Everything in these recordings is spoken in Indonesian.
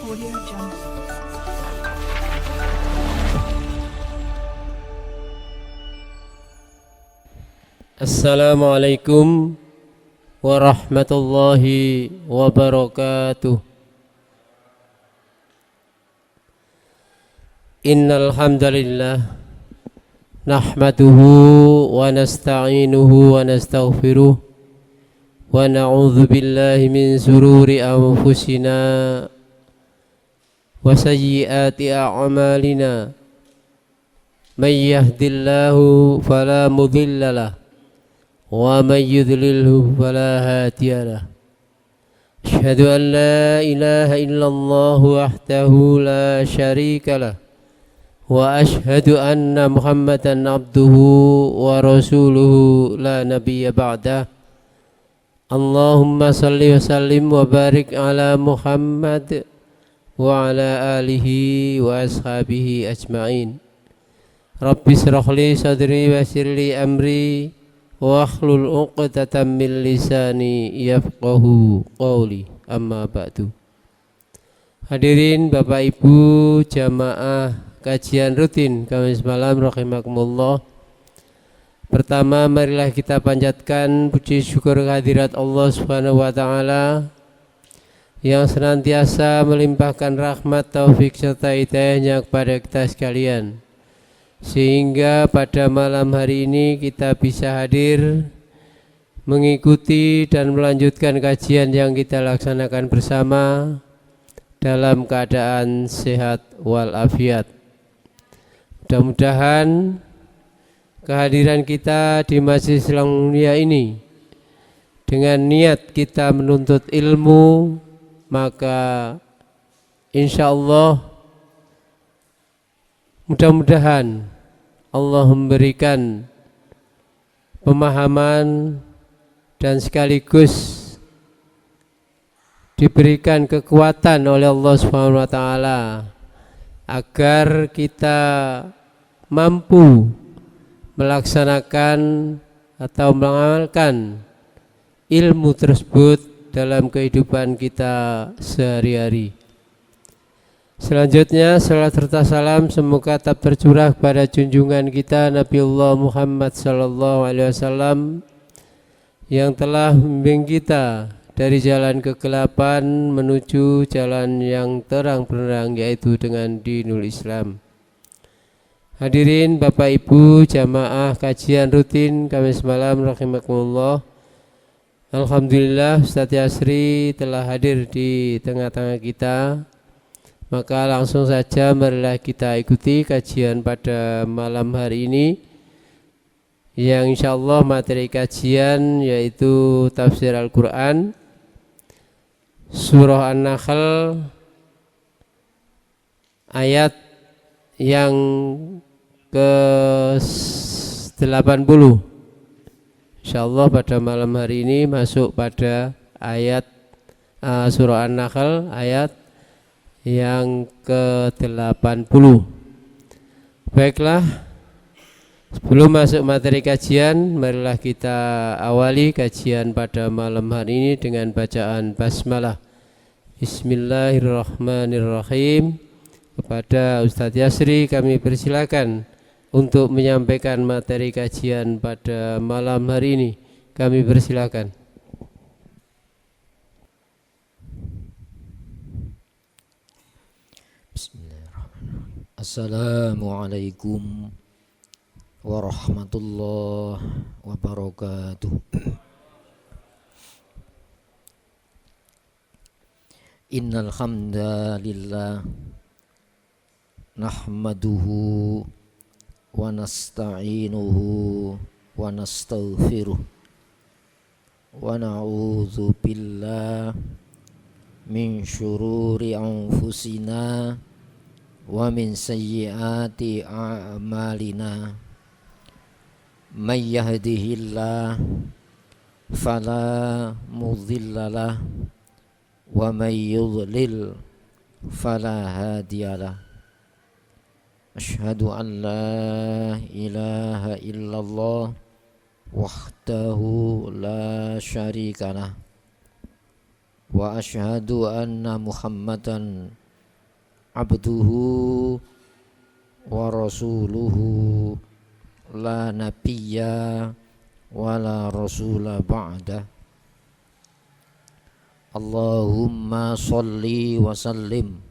Audio Jungle. Assalamualaikum warahmatullahi wabarakatuh. Innal hamdalillah nahmaduhu wa nasta'inuhu wa nastaghfiruh wa na'udzu billahi min sururi anfusina wa sayyiati a'malina. May yahdihillahu fala mudilla lahu wa may yudlilhu fala hadiya lahu. Asyhadu an la ilaha illallah wahdahu la syarika lah wa asyhadu anna Muhammadan abduhu wa rasuluhu la nabiyya ba'dah. Allahumma salli wa sallim wa barik ala Muhammad wa ala alihi wa ashabihi ajma'in. Rabbi shrah li sadri wa yassir li amri wa akhlul 'uqdatam min lisani yafqahu qawli. Amma ba'du. Hadirin Bapak Ibu jamaah kajian rutin Kamis malam rahimakumullah. Pertama, marilah kita panjatkan puji syukur kehadirat Allah Subhanahu wa taala yang senantiasa melimpahkan rahmat, taufik serta hidayahnya kepada kita sekalian, sehingga pada malam hari ini kita bisa hadir mengikuti dan melanjutkan kajian yang kita laksanakan bersama dalam keadaan sehat walafiat. Mudah-mudahan kehadiran kita di Masjid Silang Mulia ini dengan niat kita menuntut ilmu, maka insya Allah mudah-mudahan Allah memberikan pemahaman dan sekaligus diberikan kekuatan oleh Allah Subhanahu wa taala agar kita mampu melaksanakan atau mengamalkan ilmu tersebut dalam kehidupan kita sehari-hari. Selanjutnya, salat serta salam semoga tetap tercurah kepada junjungan kita Nabiullah Muhammad sallallahu alaihi wasallam yang telah membimbing kita dari jalan kegelapan menuju jalan yang terang benderang, yaitu dengan dinul Islam. Hadirin Bapak Ibu jamaah kajian rutin Kamis malam rahimakumullah. Alhamdulillah Ustaz Yasri telah hadir di tengah-tengah kita. Maka langsung saja marilah kita ikuti kajian pada malam hari ini, yang insyaallah materi kajian yaitu tafsir Al-Quran Surah An-Nahl ayat yang ke-80. Insyaallah pada malam hari ini masuk pada ayat Surah An-Nahl ayat yang ke-80. Baiklah, sebelum masuk materi kajian, marilah kita awali kajian pada malam hari ini dengan bacaan basmalah. Bismillahirrahmanirrahim. Kepada Ustadz Yasri kami persilakan untuk menyampaikan materi kajian pada malam hari ini. Kami persilakan. Bismillahirrahmanirrahim. Assalamualaikum warahmatullahi wabarakatuh. Innal hamdalillah nahmaduhu wa nasta'inuhu wa nastaghfiruh wa na'udzu billahi min syururi anfusina wa min sayyiati a'malina. May yahdihillah fala mudilla lah wa may yudlil fala hadiyalah. Asyhadu an la ilaha illallah wahdahu la syarikalah wa asyhadu anna Muhammadan abduhu wa rasuluhu la nabiyya wa la rasula ba'da. Allahumma salli wa sallim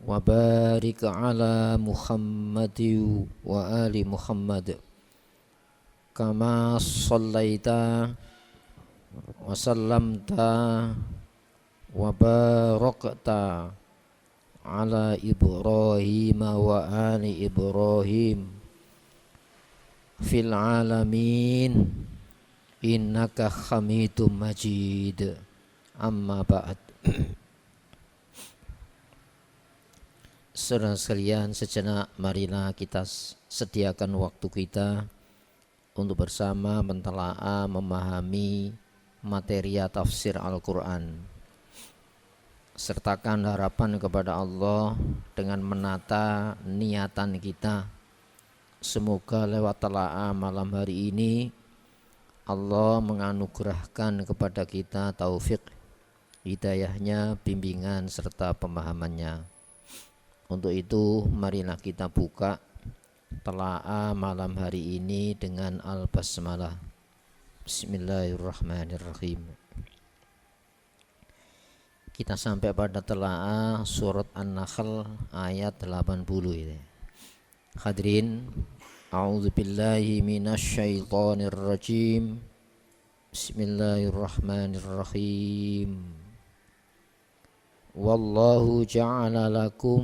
wa barik ala Muhammadin wa ali Muhammad kama sallaita wa sallamta wa barakta ala Ibrahim wa ali Ibrahim fil alamin innaka Hamidum Majid. Amma ba'd. Saudara sekalian, sejenak marilah kita sediakan waktu kita untuk bersama mentelaah memahami materi tafsir Al-Quran. Sertakan harapan kepada Allah dengan menata niatan kita. Semoga lewat telaah malam hari ini Allah menganugerahkan kepada kita taufik, hidayahnya, bimbingan serta pemahamannya. Untuk itu marilah kita buka telaah malam hari ini dengan al-basmalah. Bismillahirrahmanirrahim. Kita sampai pada telaah surat An-Nahl ayat 80 ini. Hadirin, a'udzubillahi minasyaitonir rajim. Bismillahirrahmanirrahim. Wallahu ja'ala lakum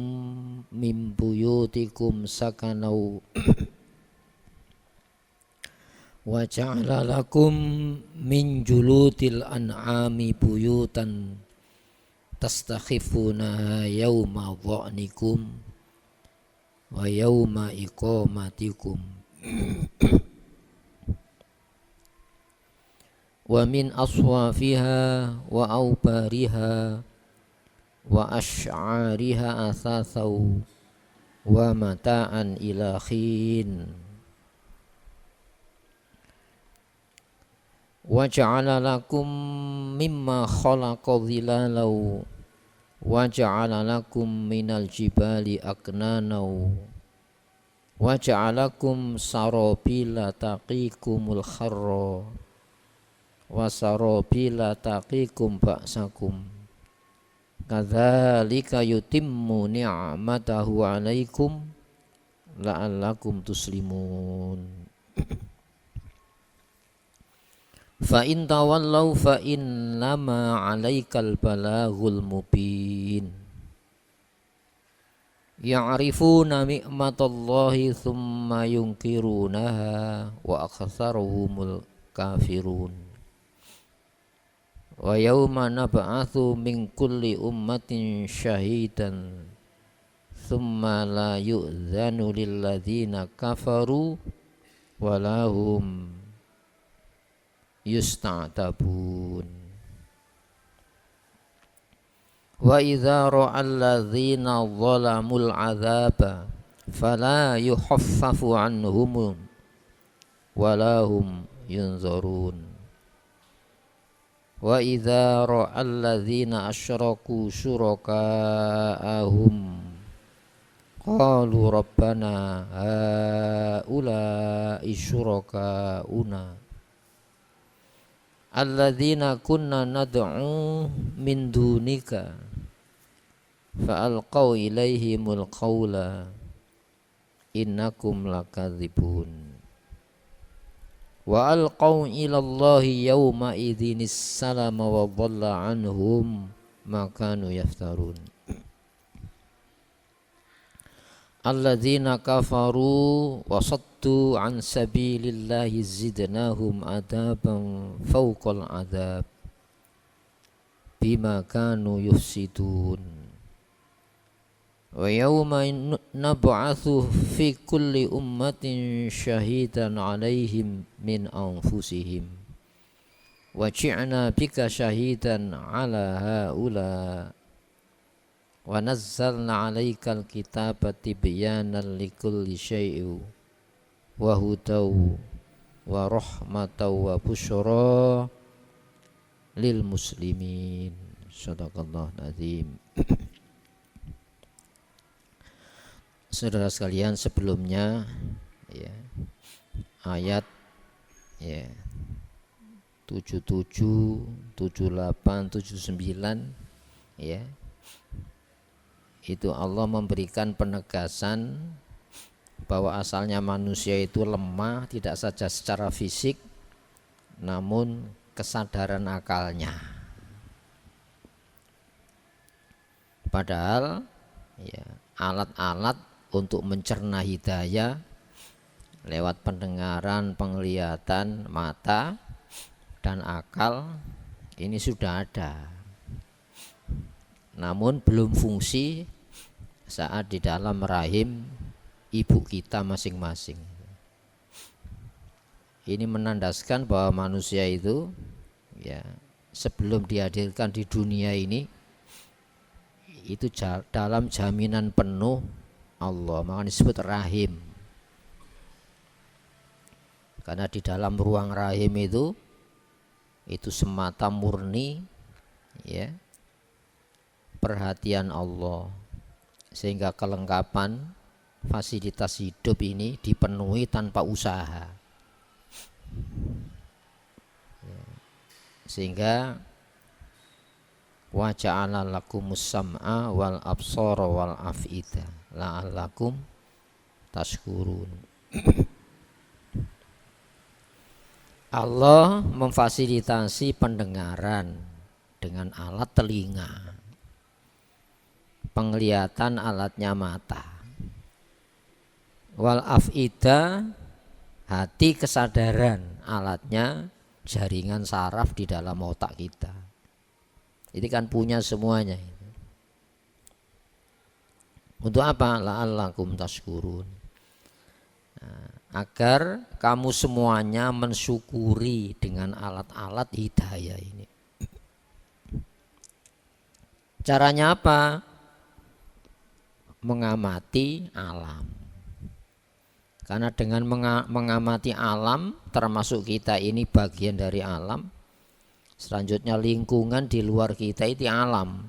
min buyutikum sakanaw wa ja'ala lakum min julutil an'ami buyutan tastakhifunaha yawma dha'nikum wa yawma iqamatikum wa min aswafiha wa awbariha wa ash'ariha athathau wa mata'an ila khin wa ja'ala lakum mimma khalaqa dhilalau wa ja'ala lakum minal jibali aknanau wa ja'alakum sarabila taqikumul kharra wa sarabila taqikum ba'sakum kadzalika yutimmu ni'matahu 'alaikum la'allakum tuslimun. Fa in tawallaw fa innama 'alaikal balaghul mubin. Ya'rifuna ni'matallahi thumma yunkirunaha wa aktsaruhumul kafirun. Wa yawma nab'atsu min kulli ummatin syahidan thumma la yu'dzanu lil ladzina kafaru wa lahum yusta'tabun. Wa idza ra'al ladzina zalamul 'adzaba fala yukhaffafu 'anhum wa lahum yunzarun. Wa idza ra'al ladzina asyraku syuraka'ahum qalu rabbana haula'i syuraka'una alladzina kunna nad'u min dunika fa'alqaw ilaihimul qawla innakum lakadzibun. Wa alqaw ilallahi yawma idhinis salama wa dhalla anhum ma kanu yaftarun. Alladzina kafaru wa saddu an sabilillahi zidnahum adaban fawqal adab bima kanu yufsidun. Wa yawma nab'atsu fi kulli ummatin syahidan 'alaihim min anfusihim wa ji'na bika syahidan 'ala haula wa nazzalna 'alaikal kitaba tibyanan likulli syai'in wa hudaw wa rahmatan wa busyra lil muslimin. Shadaqallahu azim. Saudara sekalian, sebelumnya ya, ayat ya 77, 78, 79 ya. Itu Allah memberikan penegasan bahwa asalnya manusia itu lemah tidak saja secara fisik namun kesadaran akalnya. Padahal ya, alat-alat untuk mencerna hidayah lewat pendengaran, penglihatan, mata dan akal ini sudah ada. Namun belum fungsi saat di dalam rahim ibu kita masing-masing. Ini menandaskan bahwa manusia itu ya sebelum dihadirkan di dunia ini itu dalam jaminan penuh Allah, makanya disebut rahim. Karena di dalam ruang rahim itu semata murni ya perhatian Allah, sehingga kelengkapan fasilitas hidup ini dipenuhi tanpa usaha. Sehingga wa ja'ala lakumus sam'a wal absara wal af'ida la'allakum tashkurun. Allah memfasilitasi pendengaran dengan alat telinga, penglihatan alatnya mata, wal af'ida hati kesadaran alatnya jaringan saraf di dalam otak kita. Ini kan punya semuanya. Untuk apa? La'allakum tashkurun. Agar kamu semuanya mensyukuri dengan alat-alat hidayah ini. Caranya apa? Mengamati alam. Karena dengan mengamati alam, termasuk kita ini bagian dari alam. Selanjutnya lingkungan di luar kita itu alam.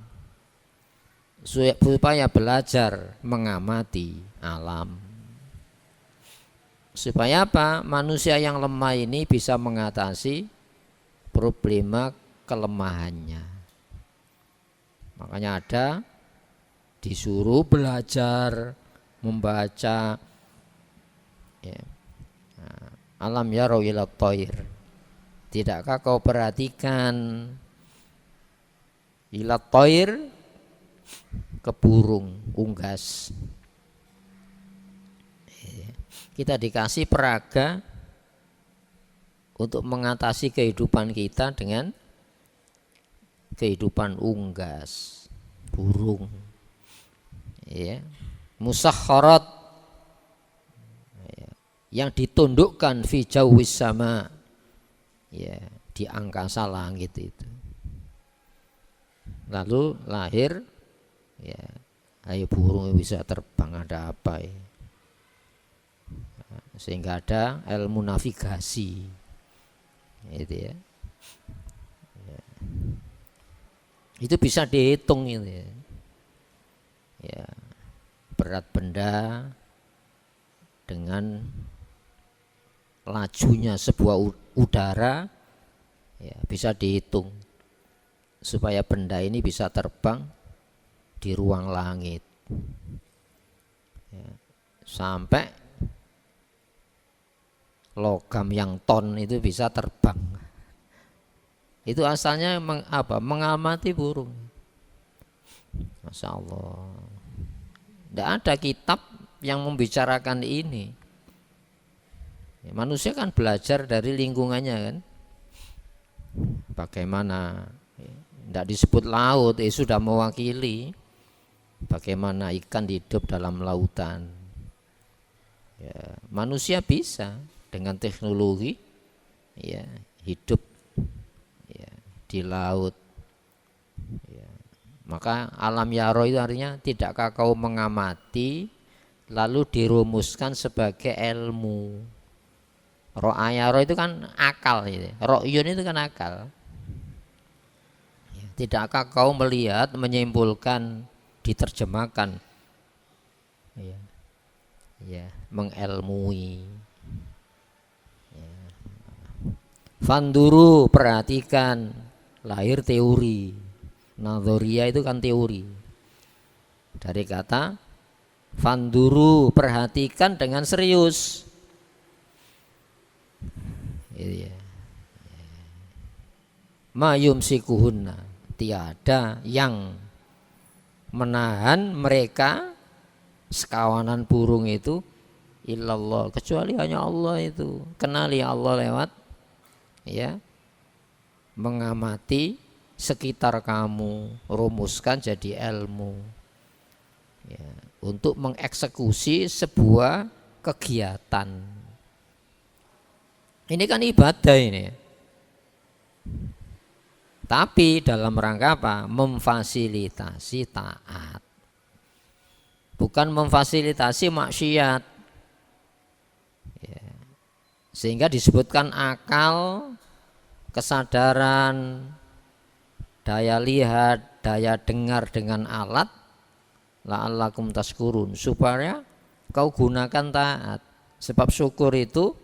Supaya belajar mengamati alam. Supaya apa? Manusia yang lemah ini bisa mengatasi problema kelemahannya. Makanya ada disuruh belajar membaca ya. Alam yarau ila thair. Tidakkah kau perhatikan ila thair ke burung unggas? Kita dikasih peraga untuk mengatasi kehidupan kita dengan kehidupan unggas, burung, ya, musakharat, ya, yang ditundukkan fi jawis sama, ya, di angkasa langit itu. Lalu lahir, ya, ayo burung bisa terbang, ada apa ya? Sehingga ada ilmu navigasi, itu ya. Itu bisa dihitung itu ya. Ya, berat benda dengan lajunya sebuah udara ya, bisa dihitung supaya benda ini bisa terbang di ruang langit ya, sampai logam yang ton itu bisa terbang. Itu asalnya mengamati burung. Masya Allah. Tidak ada kitab yang membicarakan ini. Ya, manusia kan belajar dari lingkungannya kan. Bagaimana? Tidak disebut laut, sudah mewakili bagaimana ikan hidup dalam lautan. Ya, manusia bisa dengan teknologi ya hidup ya, di laut ya. Maka alam yaro itu artinya tidakkah kau mengamati lalu dirumuskan sebagai ilmu. Ro'ayaro itu kan akal gitu. Ro'yun itu kan akal ya, tidakkah kau melihat menyimpulkan diterjemahkan ya. ya, mengelmui. Ya. Fanduru, perhatikan, lahir teori. Nadharia itu kan teori. Dari kata fanduru, perhatikan dengan serius. Itu ya. Ma yumsikuhunna, tiada yang menahan mereka sekawanan burung itu illallah, kecuali hanya Allah itu. Kenali Allah lewat ya mengamati sekitar kamu, rumuskan jadi ilmu ya, untuk mengeksekusi sebuah kegiatan. Ini kan ibadah ini ya. Tapi dalam rangka apa? Memfasilitasi taat, bukan memfasilitasi maksiat ya. Sehingga disebutkan akal, kesadaran, daya lihat, daya dengar dengan alat, la'allakum tashkurun, supaya kau gunakan taat. Sebab syukur itu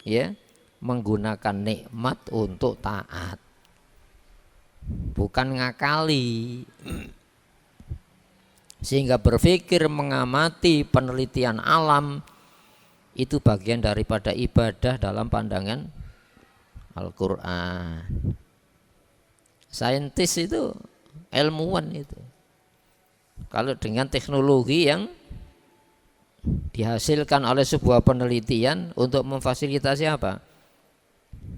ya menggunakan nikmat untuk taat, bukan ngakali. Sehingga berpikir, mengamati, penelitian alam itu bagian daripada ibadah dalam pandangan Al-Quran. Saintis itu ilmuwan itu. Kalau dengan teknologi yang dihasilkan oleh sebuah penelitian untuk memfasilitasi apa?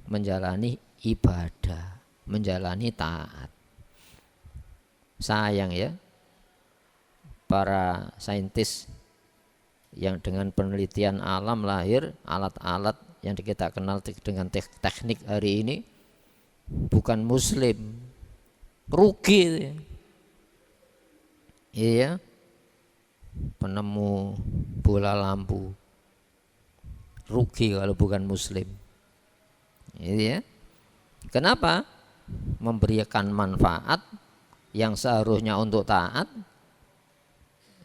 Menjalani ibadah, menjalani taat. Sayang ya, para saintis yang dengan penelitian alam lahir alat-alat yang kita kenal dengan teknik hari ini bukan muslim, rugi. Iya, penemu bola lampu rugi kalau bukan muslim. Iya. Kenapa? Memberikan manfaat yang seharusnya untuk taat,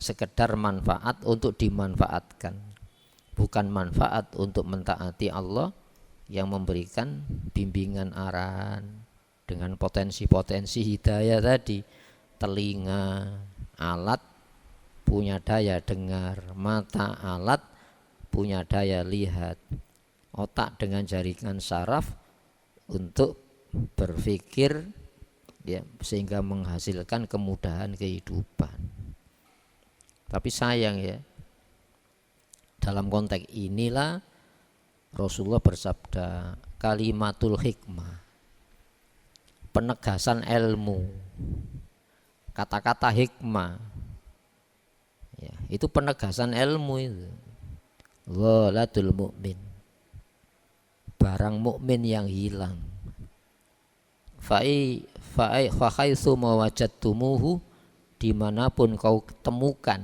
sekedar manfaat untuk dimanfaatkan, bukan manfaat untuk mentaati Allah yang memberikan bimbingan arahan dengan potensi-potensi hidayah tadi. Telinga alat punya daya dengar, mata alat punya daya lihat, otak dengan jaringan saraf untuk berpikir ya, sehingga menghasilkan kemudahan kehidupan. Tapi sayang ya, dalam konteks inilah Rasulullah bersabda kalimatul hikmah, penegasan ilmu. Kata-kata hikmah ya, itu penegasan ilmu itu. Ghaladul mu'min, barang mukmin yang hilang. Fa haitsu mawajadtumuhu, dimanapun kau temukan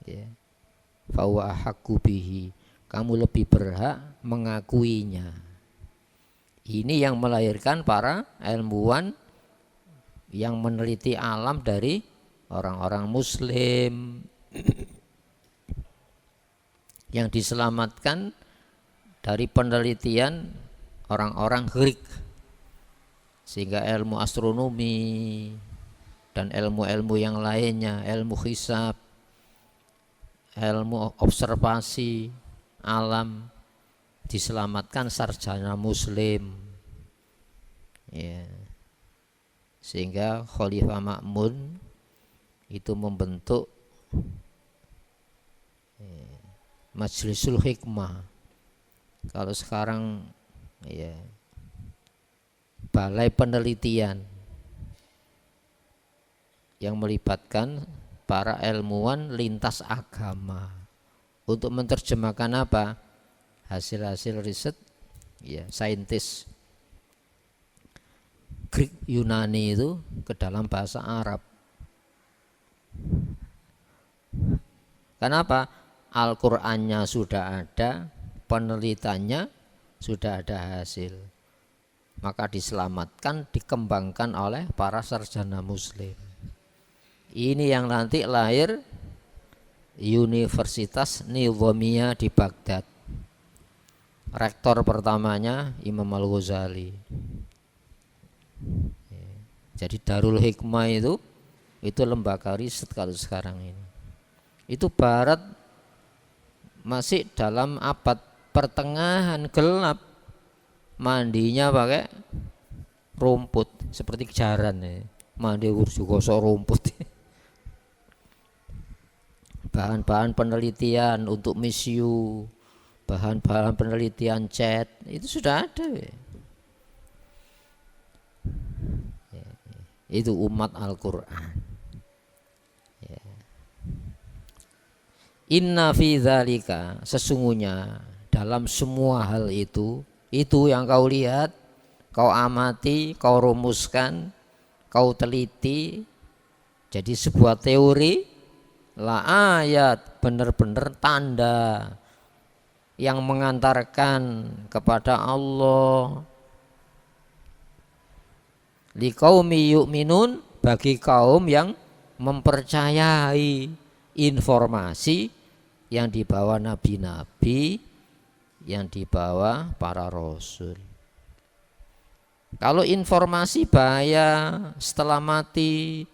ya, fa huwa ahaqqu bihi, kamu lebih berhak mengakuinya. Ini yang melahirkan para ilmuwan yang meneliti alam dari orang-orang muslim yang diselamatkan dari penelitian orang-orang Greek, sehingga ilmu astronomi dan ilmu-ilmu yang lainnya, ilmu hisab, ilmu observasi alam, diselamatkan sarjana muslim ya. Sehingga Khalifah Ma'mun itu membentuk Majlisul Hikmah. Kalau sekarang ya balai penelitian yang melibatkan para ilmuwan lintas agama untuk menerjemahkan apa? Hasil-hasil riset ya, saintis Greek Yunani itu ke dalam bahasa Arab. Kenapa? Al-Qur'annya sudah ada, penelitiannya sudah ada hasil. Maka diselamatkan, dikembangkan oleh para sarjana muslim. Ini yang nanti lahir Universitas Nizamiyah di Baghdad. Rektor pertamanya Imam Al-Ghazali. Jadi Darul Hikmah itu lembaga riset kalau sekarang ini. Itu barat masih dalam abad pertengahan gelap, mandinya pakai rumput seperti jaran ya. Mandi gosok rumput. Bahan-bahan penelitian untuk misiu, bahan-bahan penelitian cat itu sudah ada ya. Itu umat Al-Quran ya. Inna fi dzalika, sesungguhnya dalam semua hal itu yang kau lihat, kau amati, kau rumuskan, kau teliti jadi sebuah teori, la ayat, benar-benar tanda yang mengantarkan kepada Allah, liqaumi yu'minun, bagi kaum yang mempercayai informasi yang dibawa nabi-nabi, yang dibawa para rasul. Kalau informasi bahaya setelah mati,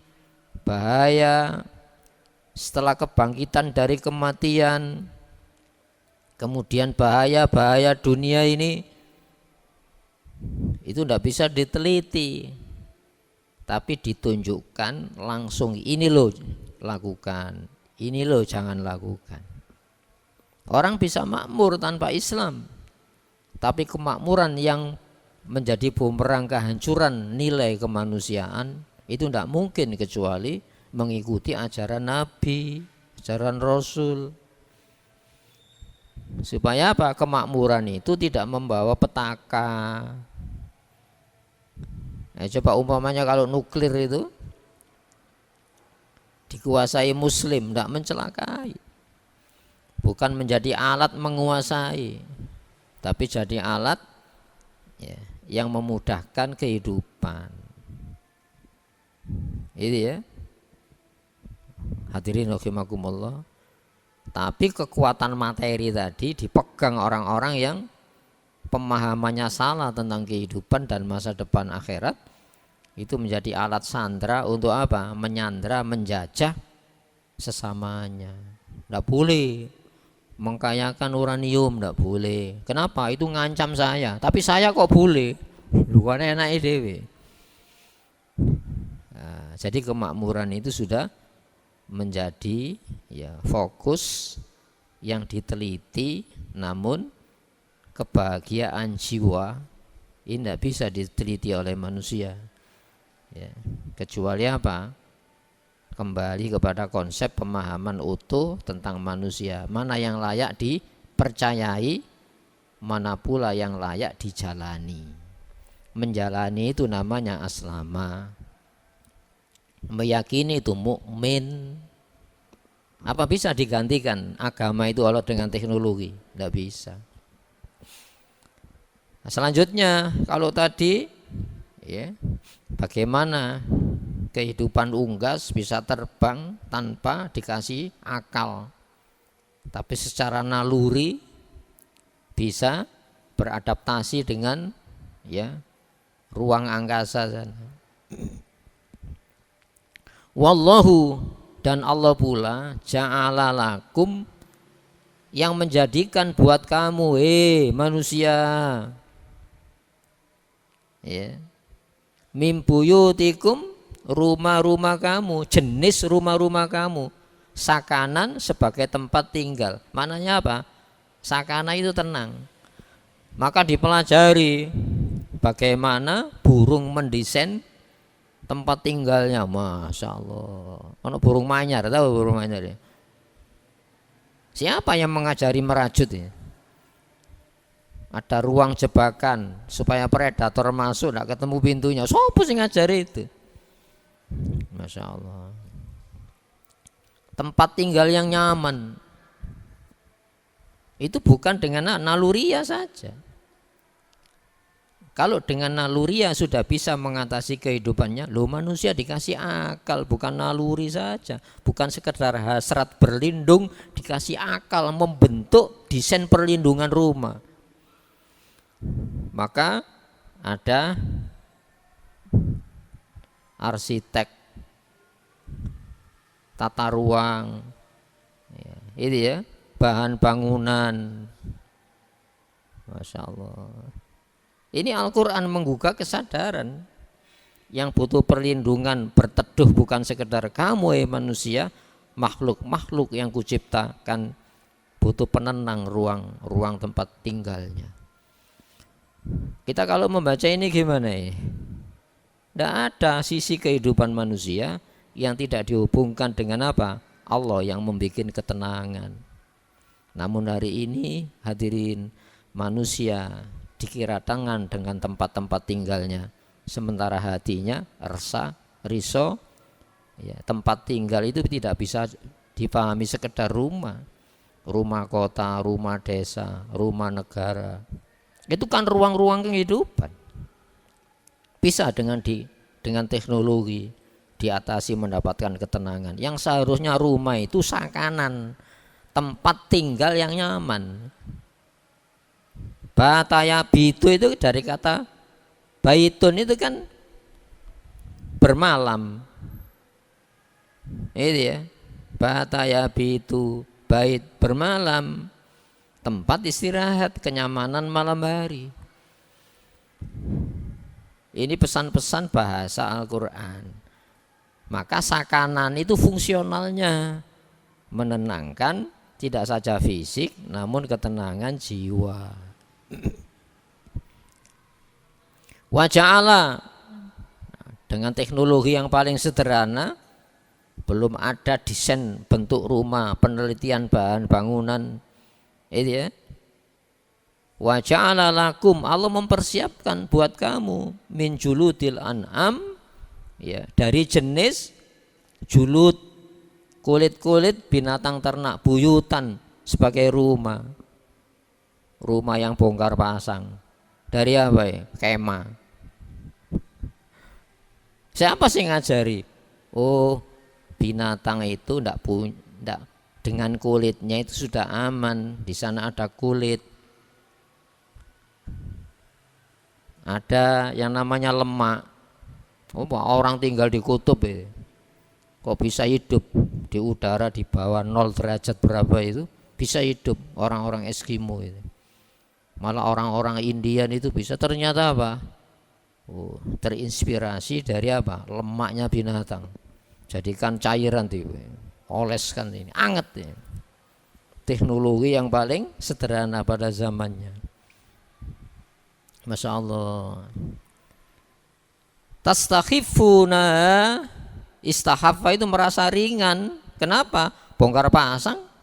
bahaya setelah kebangkitan dari kematian, kemudian bahaya dunia ini, itu tidak bisa diteliti, tapi ditunjukkan langsung, ini loh lakukan, ini loh jangan lakukan. Orang bisa makmur tanpa Islam, tapi kemakmuran yang menjadi bumerang kehancuran nilai kemanusiaan itu tidak mungkin kecuali mengikuti ajaran Nabi, ajaran Rasul. Supaya apa? Kemakmuran itu tidak membawa petaka. Nah, coba umpamanya kalau nuklir itu dikuasai Muslim, tidak mencelakai, bukan menjadi alat menguasai, tapi jadi alat ya, yang memudahkan kehidupan. Itu ya. Hadirin rahimakumullah. Tapi kekuatan materi tadi dipegang orang-orang yang pemahamannya salah tentang kehidupan dan masa depan akhirat, itu menjadi alat sandra untuk apa? Menyandra, menjajah sesamanya. Tidak boleh mengkayakan uranium, tidak boleh. Kenapa? Itu ngancam saya. Tapi saya kok boleh? Bukan enak dewe. Nah, jadi kemakmuran itu sudah menjadi ya fokus yang diteliti, namun kebahagiaan jiwa ini tidak bisa diteliti oleh manusia ya, kecuali apa? Kembali kepada konsep pemahaman utuh tentang manusia, mana yang layak dipercayai, mana pula yang layak dijalani. Menjalani itu namanya aslama, meyakini itu mukmin. Apa bisa digantikan agama itu Allah dengan teknologi? Tidak bisa. Nah, selanjutnya kalau tadi ya, bagaimana kehidupan unggas bisa terbang tanpa dikasih akal, tapi secara naluri bisa beradaptasi dengan ya ruang angkasa sana. Wallahu, dan Allah pula ja'ala lakum, yang menjadikan buat kamu manusia ya, mim buyutikum, rumah-rumah kamu, jenis rumah-rumah kamu, sakanan, sebagai tempat tinggal. Maknanya apa? Sakana itu tenang. Maka dipelajari bagaimana burung mendesain tempat tinggalnya. Masya Allah. Ono burung manyar, tahu burung manyar ya? Siapa yang mengajari merajut ya? Ada ruang jebakan supaya predator masuk, tidak ketemu pintunya. Siapa sih ngajari itu? Masya Allah. Tempat tinggal yang nyaman itu bukan dengan naluriah saja. Kalau dengan naluri sudah bisa mengatasi kehidupannya, lo manusia dikasih akal, bukan naluri saja, bukan sekedar hasrat berlindung, dikasih akal membentuk desain perlindungan rumah. Maka ada arsitek tata ruang, ya, itu ya, bahan bangunan, Masya Allah. Ini Al-Quran menggugah kesadaran yang butuh perlindungan, berteduh bukan sekedar kamu manusia, makhluk-makhluk yang kuciptakan butuh penenang ruang tempat tinggalnya. Kita kalau membaca ini gimana ya? Tidak ada sisi kehidupan manusia yang tidak dihubungkan dengan apa? Allah yang membuat ketenangan. Namun hari ini hadirin, manusia dikira tangan dengan tempat-tempat tinggalnya, sementara hatinya resah, risau. Ya, tempat tinggal itu tidak bisa dipahami sekedar rumah kota, rumah desa, rumah negara. Itu kan ruang-ruang kehidupan. Bisa dengan teknologi diatasi, mendapatkan ketenangan. Yang seharusnya rumah itu sakanan, tempat tinggal yang nyaman. Bataya bitu itu dari kata baitun, itu kan bermalam. Itu ya, bataya bitu, bait bermalam, tempat istirahat, kenyamanan malam hari. Ini pesan-pesan bahasa Al-Quran. Maka sakanan itu fungsionalnya menenangkan, tidak saja fisik namun ketenangan jiwa. Wa ja'ala, dengan teknologi yang paling sederhana, belum ada desain bentuk rumah, penelitian bahan bangunan, itu ya. Wa ja'ala lakum, Allah mempersiapkan buat kamu min juludil an'am, ya, dari jenis julud, kulit-kulit binatang ternak, buyutan, sebagai rumah yang bongkar pasang. Dari apa ya? Kemah. Siapa sih ngajari? Oh, binatang itu ndak dengan kulitnya itu sudah aman. Di sana ada kulit. Ada yang namanya lemak. Oh, orang tinggal di kutub ya, kok bisa hidup di udara di bawah 0 derajat berapa itu bisa hidup orang-orang Eskimo itu. Malah orang-orang Indian itu bisa, ternyata apa? Oh, terinspirasi dari apa? Lemaknya binatang. Jadikan cairan tuh, oleskan ini, anget ya. Teknologi yang paling sederhana pada zamannya. Masya Allah. Tastakhifuna, istahaffa itu merasa ringan. Kenapa? Bongkar pasang.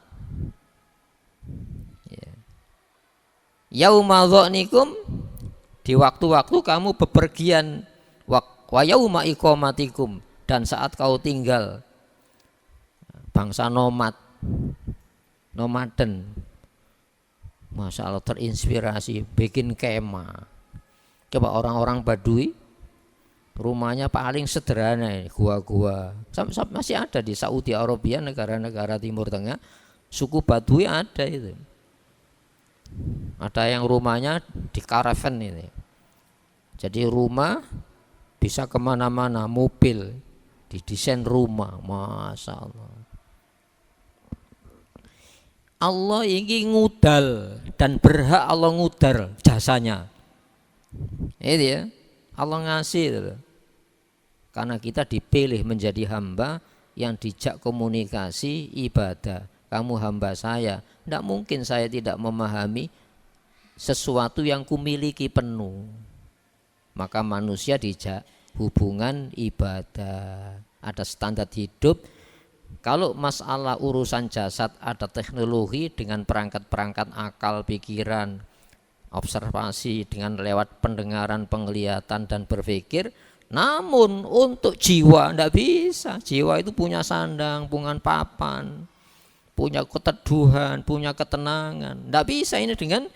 Yauma dhanikum, di waktu-waktu kamu bepergian, wa yauma iqamatikum, dan saat kau tinggal, bangsa nomaden. Masya Allah, terinspirasi bikin kemah. Coba orang-orang Badui, rumahnya paling sederhana, gua-gua. Masih ada di Saudi Arabia, negara-negara Timur Tengah, suku Badui ada itu. Ada yang rumahnya di karavan ini. Jadi rumah bisa kemana-mana, mobil didesain rumah, Masya Allah. Allah ingin ngudal dan berhak Allah ngudar jasanya. Itu ya, Allah ngasih itu. Karena kita dipilih menjadi hamba yang dijak komunikasi ibadah. Kamu hamba saya, tidak mungkin saya tidak memahami sesuatu yang kumiliki penuh. Maka manusia dijak hubungan ibadah, ada standar hidup. Kalau masalah urusan jasad ada teknologi dengan perangkat-perangkat akal, pikiran, observasi dengan lewat pendengaran, penglihatan dan berpikir. Namun untuk jiwa tidak bisa. Jiwa itu punya sandang, punya papan, punya keteduhan, punya ketenangan. Tidak bisa ini dengan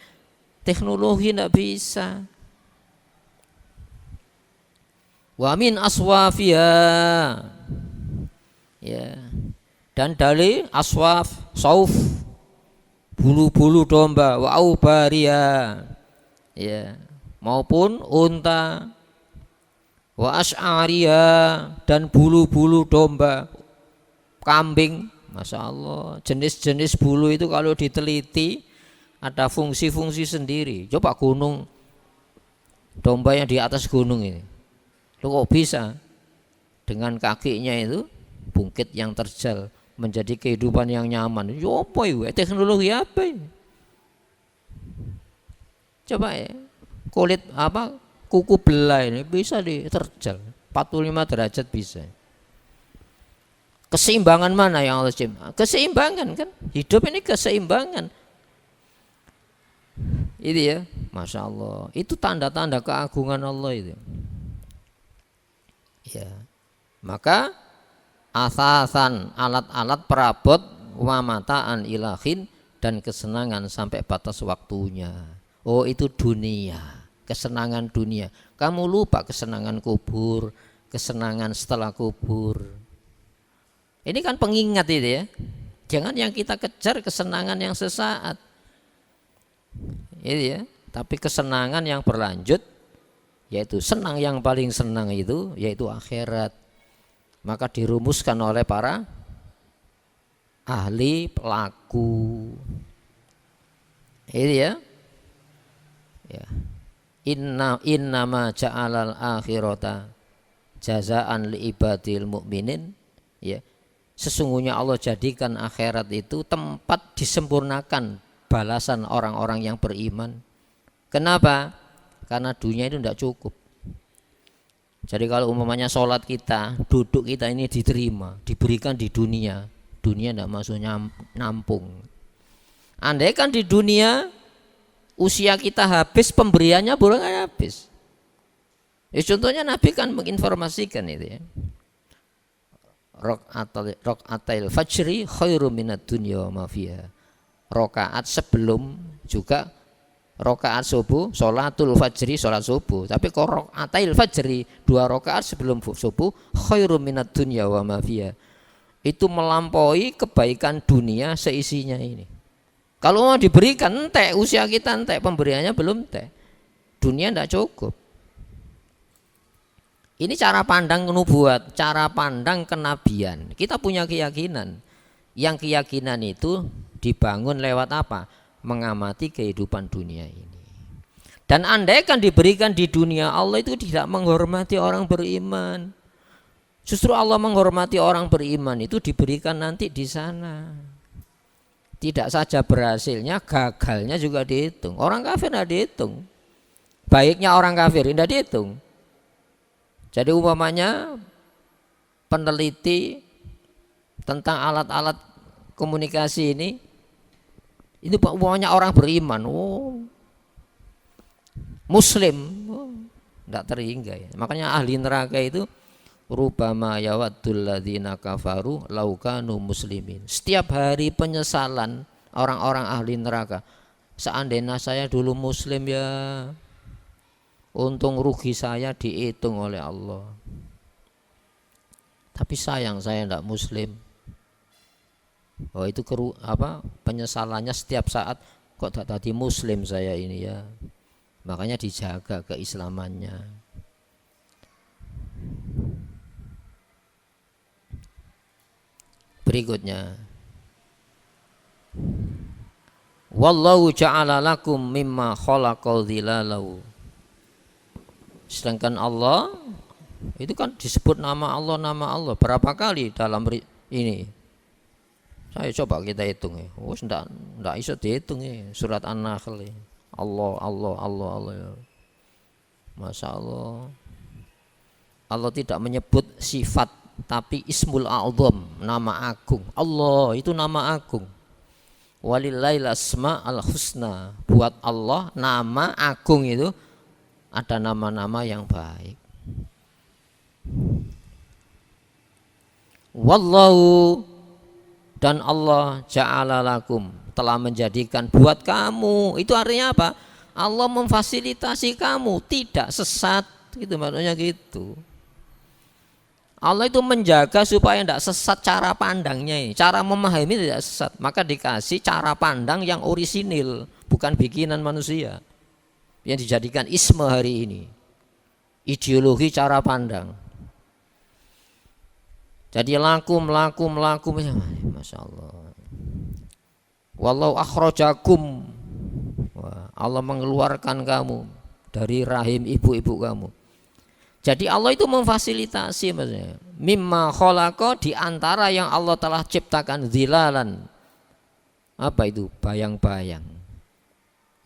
teknologi, tidak bisa. Wa min aswafiha, ya, dan dari aswaf, sauf, bulu-bulu domba, wa aubaria, ya, maupun unta, wa as'aria, dan bulu-bulu domba, kambing. Masya Allah, jenis-jenis bulu itu kalau diteliti ada fungsi-fungsi sendiri. Coba gunung, domba yang di atas gunung ini, lo kok bisa dengan kakinya itu bukit yang terjal menjadi kehidupan yang nyaman? Ya apa itu? Teknologi apa ini? Coba ya, kulit apa, kuku belai ini bisa diterjal 45 derajat bisa. Keseimbangan mana yang Allah cipta? Keseimbangan kan, hidup ini keseimbangan. Itu ya, Masya Allah, itu tanda-tanda keagungan Allah itu. Ya, maka asasan, alat-alat perabot, wa mataan ilahin, dan kesenangan sampai batas waktunya. Oh, itu dunia, kesenangan dunia. Kamu lupa kesenangan kubur, kesenangan setelah kubur. Ini kan pengingat itu ya. Jangan yang kita kejar kesenangan yang sesaat. Itu ya, tapi kesenangan yang berlanjut, yaitu senang yang paling senang itu yaitu akhirat. Maka dirumuskan oleh para ahli pelaku. Itu ya. Ya. Innama ja'alal akhirata jazaan li ibadil mu'minin, ya. Sesungguhnya Allah jadikan akhirat itu tempat disempurnakan balasan orang-orang yang beriman. Kenapa? Karena dunia itu tidak cukup. Jadi kalau umpamanya sholat kita, duduk kita ini diterima, diberikan di dunia, dunia tidak masuk nampung. Andai kan di dunia usia kita habis, pemberiannya boleh habis. Contohnya Nabi kan menginformasikan itu ya. Rok'atil fajri khairu minad dunya wa ma fiha. Rakaat sebelum juga rakaat subuh, sholatul fajri, sholat subuh. Tapi kok rakaatail fajri, 2 rakaat sebelum subuh, khairum minad dunya wa ma fiha. Itu melampaui kebaikan dunia seisinya ini. Kalau mau diberikan entek, usia kita entek, pemberiannya belum entek. Dunia tidak cukup. Ini cara pandang nubuat, cara pandang kenabian. Kita punya keyakinan. Yang keyakinan itu dibangun lewat apa? Mengamati kehidupan dunia ini. Dan andai kan diberikan di dunia, Allah itu tidak menghormati orang beriman. Justru Allah menghormati orang beriman itu diberikan nanti di sana. Tidak saja berhasilnya, gagalnya juga dihitung. Orang kafir tidak dihitung. Baiknya orang kafir tidak dihitung. Jadi umpamanya peneliti tentang alat-alat komunikasi ini umpamanya orang beriman, muslim, tidak terhingga ya. Makanya ahli neraka itu rubama yawaddul ladzina kafaru law kanu muslimin. Setiap hari penyesalan orang-orang ahli neraka. Seandainya saya dulu muslim ya, untung rugi saya dihitung oleh Allah. Tapi sayang saya tidak muslim. Oh itu penyesalannya setiap saat, kok tak tadi muslim saya ini ya. Makanya dijaga keislamannya. Berikutnya, wallahu ja'ala lakum mimma khalaqa dhilalau. Sedangkan Allah itu kan disebut nama Allah berapa kali dalam ini? Saya coba kita hitung ya. Enggak iso dihitung ya. Surat An-Nahl ya. Allah. Masya Allah. Allah tidak menyebut sifat, tapi ismul a'zam, nama agung. Allah itu nama agung. Walillahil asma'ul husna. Buat Allah nama agung itu ada nama-nama yang baik. Wallahu, dan Allah ja'ala lakum, telah menjadikan buat kamu. Itu artinya apa? Allah memfasilitasi kamu tidak sesat, gitu maksudnya gitu. Allah itu menjaga supaya tidak sesat cara pandangnya ini. Cara memahami tidak sesat. Maka dikasih cara pandang yang orisinil, bukan bikinan manusia. Yang dijadikan isme hari ini. Ideologi cara pandang. Jadi laku. Masya Allah. Wallahu akhrajakum. Allah mengeluarkan kamu dari rahim ibu-ibu kamu. Jadi Allah itu memfasilitasi maksudnya. Mimma khalaqa, di antara yang Allah telah ciptakan zilalan. Apa itu? Bayang-bayang.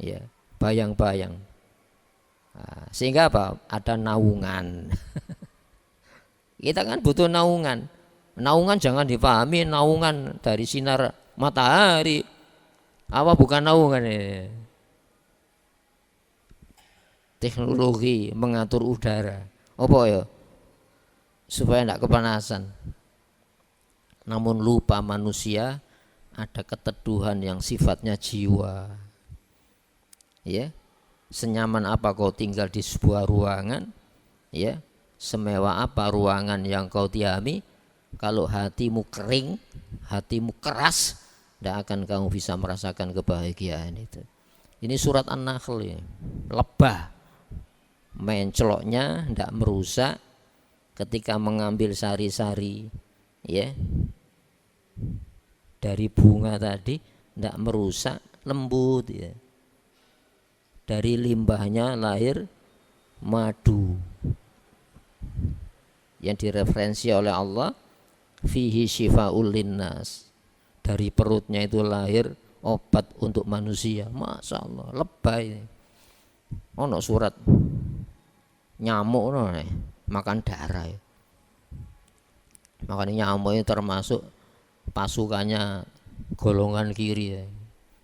Ya, bayang-bayang. Nah, sehingga apa? Ada naungan. Kita kan butuh naungan. Naungan jangan dipahami naungan dari sinar matahari. Apa bukan naungan ini? Teknologi mengatur udara. Apa ya? Supaya tidak kepanasan. Namun lupa manusia ada keteduhan yang sifatnya jiwa. Ya. Senyaman apa kau tinggal di sebuah ruangan, ya. Semewah apa ruangan yang kau diami, kalau hatimu kering, hatimu keras, tidak akan kamu bisa merasakan kebahagiaan itu. Ini surat An-Nahl ya. Lebah. Menceloknya tidak merusak ketika mengambil sari-sari ya dari bunga tadi, tidak merusak, lembut ya. Dari limbahnya lahir madu yang direferensi oleh Allah, fihi syifa'ul linnas, dari perutnya itu lahir obat untuk manusia. Masya Allah, lebay. Ono surat nyamuk makan darah ya. Makanya nyamuk itu termasuk pasukannya golongan kiri ya.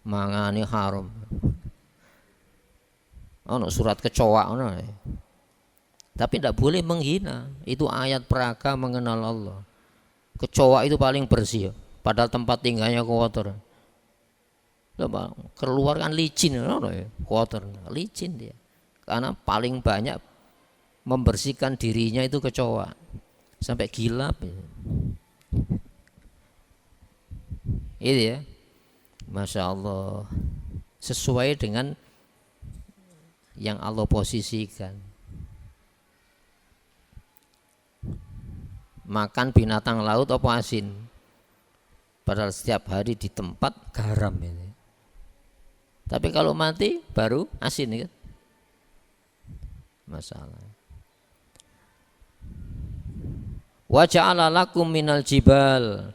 Mangani haram. Ono surat kecoa ya. Tapi tidak boleh menghina. Itu ayat peraga mengenal Allah. Kecoa itu paling bersih ya. Padahal tempat tinggalnya kotor. Coba keluar kan licin ya. Kotor, licin dia. Karena paling banyak membersihkan dirinya itu kecoa sampai gilap ya. Itu ya, Masya Allah, sesuai dengan yang Allah posisikan. Makan binatang laut apa asin, padahal setiap hari di tempat garam ini. Tapi kalau mati baru asin kan, masalah. Wa ja'ala lakum minal jibal,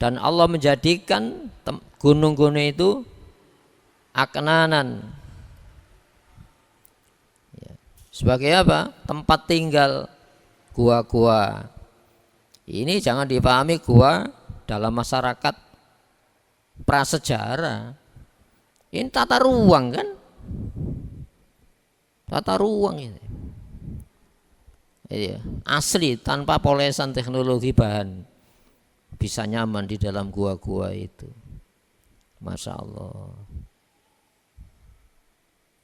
dan Allah menjadikan gunung-gunung itu aknanan ya. Sebagai apa? Tempat tinggal, gua-gua. Ini jangan dipahami gua dalam masyarakat prasejarah. Ini tata ruang kan? Tata ruang ini. Iya, asli tanpa polesan teknologi bahan, bisa nyaman di dalam gua-gua itu. Masya Allah.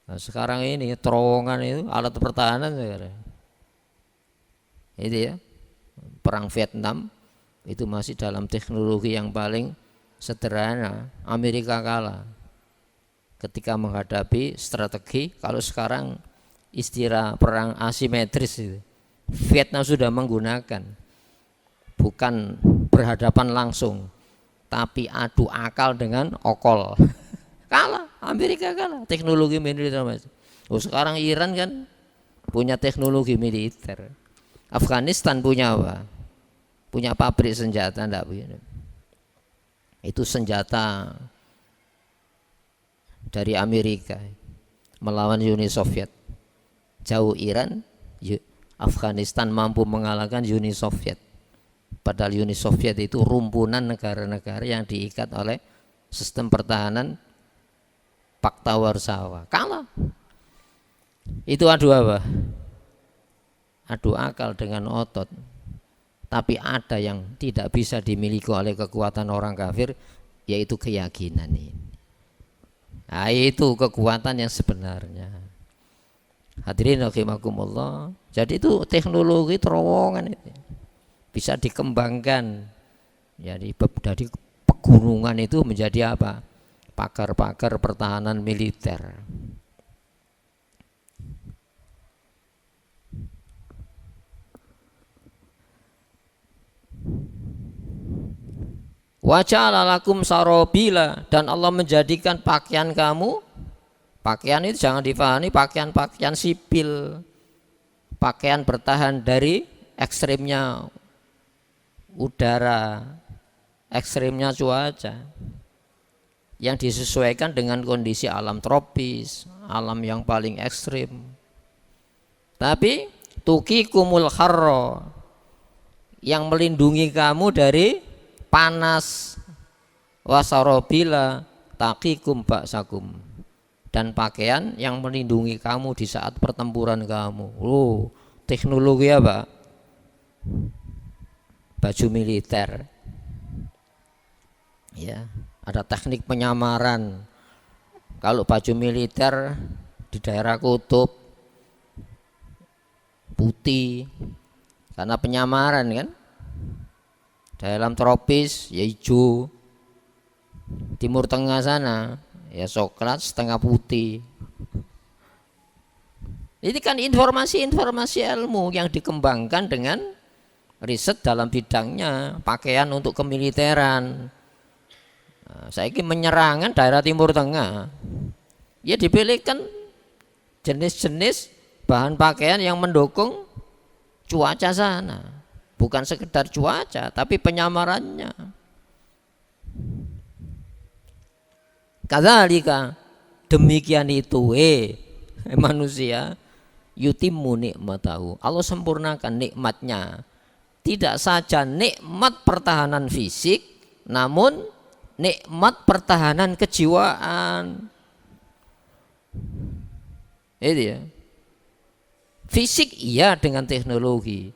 Nah, sekarang ini terowongan itu alat pertahanan sekarang. Itu ya, perang Vietnam itu masih dalam teknologi yang paling sederhana. Amerika kalah ketika menghadapi strategi. Kalau sekarang istilah perang asimetris itu, Vietnam sudah menggunakan, bukan berhadapan langsung, tapi adu akal dengan okol. Kalah, Amerika kalah, teknologi militer. Oh, sekarang Iran kan punya teknologi militer. Afghanistan punya apa? Punya pabrik senjata, enggak punya. Itu senjata dari Amerika melawan Uni Soviet. Jauh Iran, Afghanistan mampu mengalahkan Uni Soviet. Padahal Uni Soviet itu rumpunan negara-negara yang diikat oleh sistem pertahanan Pakta Warsawa. Kalah. Itu adu apa? Adu akal dengan otot. Tapi ada yang tidak bisa dimiliki oleh kekuatan orang kafir, yaitu keyakinan ini. Nah, itu kekuatan yang sebenarnya. Hadirin rahimakumullah. Jadi itu teknologi terowongan itu. bisa dikembangkan. Jadi dari pegunungan itu menjadi apa? Pakar-pakar pertahanan militer. Wa ja'ala lakum sarobila, dan Allah menjadikan pakaian kamu, pakaian itu jangan dipahami pakaian-pakaian sipil, pakaian bertahan dari ekstrimnya udara, ekstrimnya cuaca, yang disesuaikan dengan kondisi alam tropis, alam yang paling ekstrim. Tapi tuqikumul harra, yang melindungi kamu dari panas, wasarobila taqikum ba'sakum, dan pakaian yang melindungi kamu di saat pertempuran kamu. Teknologi apa? Baju militer. Ya, ada teknik penyamaran. Kalau baju militer di daerah kutub putih karena penyamaran kan. Dalam tropis ya hijau, Timur Tengah sana ya coklat setengah putih. Ini kan informasi-informasi ilmu yang dikembangkan dengan riset dalam bidangnya, pakaian untuk kemiliteran. Nah, saya ingin menyerangan daerah Timur Tengah, ya dipilihkan jenis-jenis bahan pakaian yang mendukung cuaca sana. Bukan sekedar cuaca, tapi penyamarannya. Kadzalika, demikian itu manusia yutimmu nikmatahu. Allah sempurnakan nikmatnya. Tidak saja nikmat pertahanan fisik, namun nikmat pertahanan kejiwaan. Itu ya. Fisik iya dengan teknologi,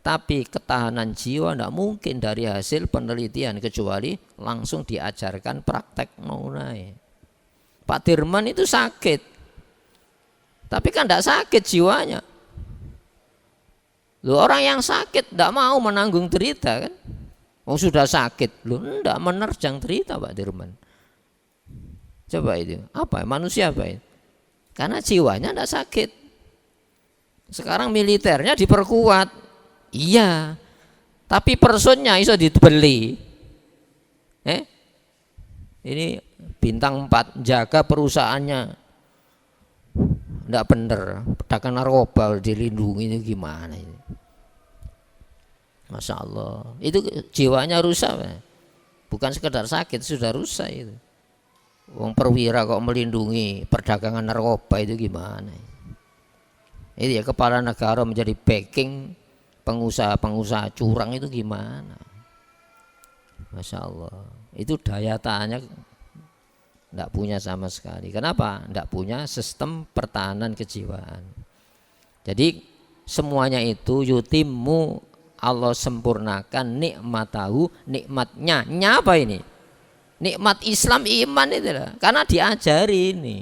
tapi ketahanan jiwa tidak mungkin dari hasil penelitian kecuali langsung diajarkan praktek nunai. Pak Dirman itu sakit, tapi kan tidak sakit jiwanya. Loh, orang yang sakit tidak mau menanggung derita kan? Sudah sakit, loh tidak menerjang derita Pak Dirman. Coba itu, apa manusia apa itu? Karena jiwanya tidak sakit. Sekarang militernya diperkuat. Iya, tapi personnya iso dibeli. Ini bintang 4 jaga perusahaannya, ndak bener, pedagang narkoba dilindungi, itu gimana ini? Masya Allah, itu jiwanya rusak, bukan sekedar sakit, sudah rusak itu. Wong perwira kok melindungi perdagangan narkoba, itu gimana? Itu ya, kepala negara menjadi backing pengusaha-pengusaha curang, itu gimana? Masya Allah, itu daya tahannya tidak punya sama sekali. Kenapa? Tidak punya sistem pertahanan kejiwaan. Jadi semuanya itu yutimmu, Allah sempurnakan nikmatahu, nikmatnya. Apa ini? Nikmat Islam, iman itu lah. Karena diajari ini.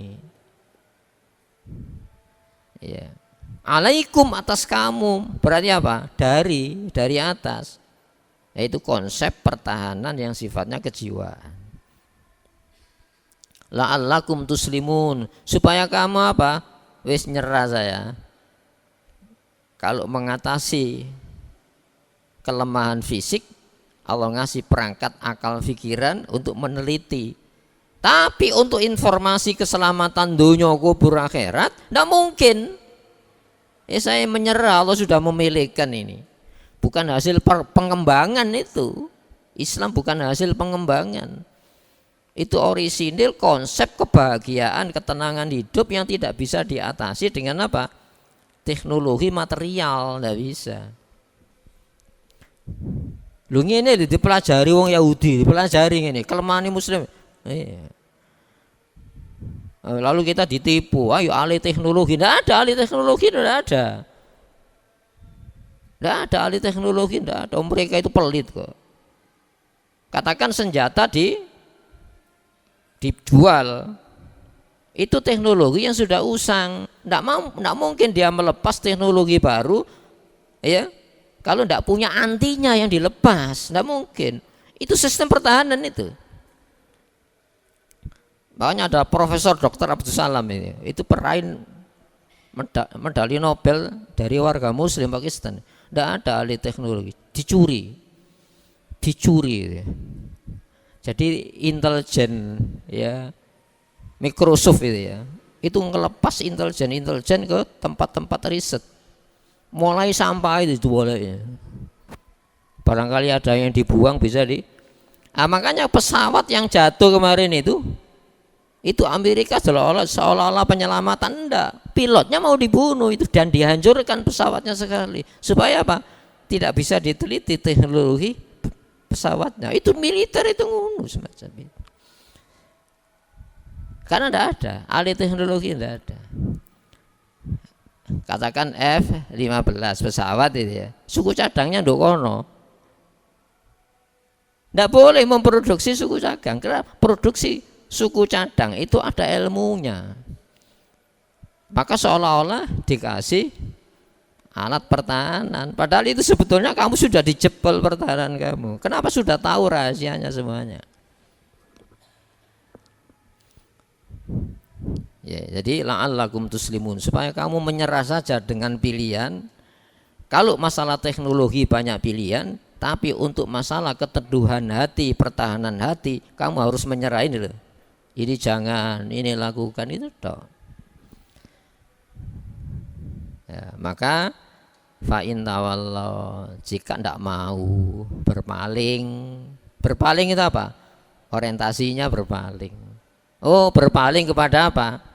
Ya. Alaikum, atas kamu, berarti apa? Dari atas, yaitu konsep pertahanan yang sifatnya kejiwaan. La'allakum tuslimun, supaya kamu apa? Wis nyerah saya. Kalau mengatasi kelemahan fisik, Allah ngasih perangkat akal pikiran untuk meneliti. Tapi untuk informasi keselamatan dunia kubur akhirat tidak mungkin. Saya menyerah, Allah sudah memilihkan ini. Bukan hasil pengembangan itu. Islam bukan hasil pengembangan. Itu orisinil konsep kebahagiaan, ketenangan hidup yang tidak bisa diatasi dengan apa? Teknologi material, tidak bisa. Lu ngene dipelajari wong Yahudi, dipelajari ngene, kelemahan muslim. Lalu kita ditipu, ayo ahli teknologi. Tidak ada ahli teknologi, tidak ada. Tidak ada ahli teknologi, tidak ada. Mereka itu pelit kok. Katakan senjata dijual, itu teknologi yang sudah usang. Tidak mungkin dia melepas teknologi baru, ya, Kalau tidak punya antinya yang dilepas, tidak mungkin. Itu sistem pertahanan itu. Makanya ada Profesor Dr. Abdul Salam ini, itu peraih medali Nobel dari warga Muslim Pakistan. Tidak ada ahli teknologi, dicuri. Jadi intelijen ya Microsoft itu ngelepas intelijen ke tempat-tempat riset, mulai sampah itu boleh. Barangkali ada yang dibuang bisa makanya pesawat yang jatuh kemarin itu Amerika seolah-olah penyelamatan, enggak, pilotnya mau dibunuh itu dan dihancurkan pesawatnya sekali. Supaya apa? Tidak bisa diteliti teknologi pesawatnya. Itu militer itu ngono semacam itu. Karena tidak ada ahli teknologi, tidak ada. Katakan F-15 pesawat itu suku cadangnya ndok kono. Tidak boleh memproduksi suku cadang. Karena produksi suku cadang itu ada ilmunya. Maka seolah-olah dikasih alat pertahanan. Padahal itu sebetulnya kamu sudah dijebol pertahanan kamu. Kenapa sudah tahu rahasianya semuanya? Ya, jadi la'allakum tuslimun, supaya kamu menyerah saja dengan pilihan. Kalau masalah teknologi banyak pilihan, tapi untuk masalah keteduhan hati, pertahanan hati, kamu harus menyerah ini loh. Ini jangan, ini lakukan, itu toh. Ya, maka fa'in tawallah, jika tidak mau berpaling itu apa? Orientasinya berpaling. Oh, berpaling kepada apa?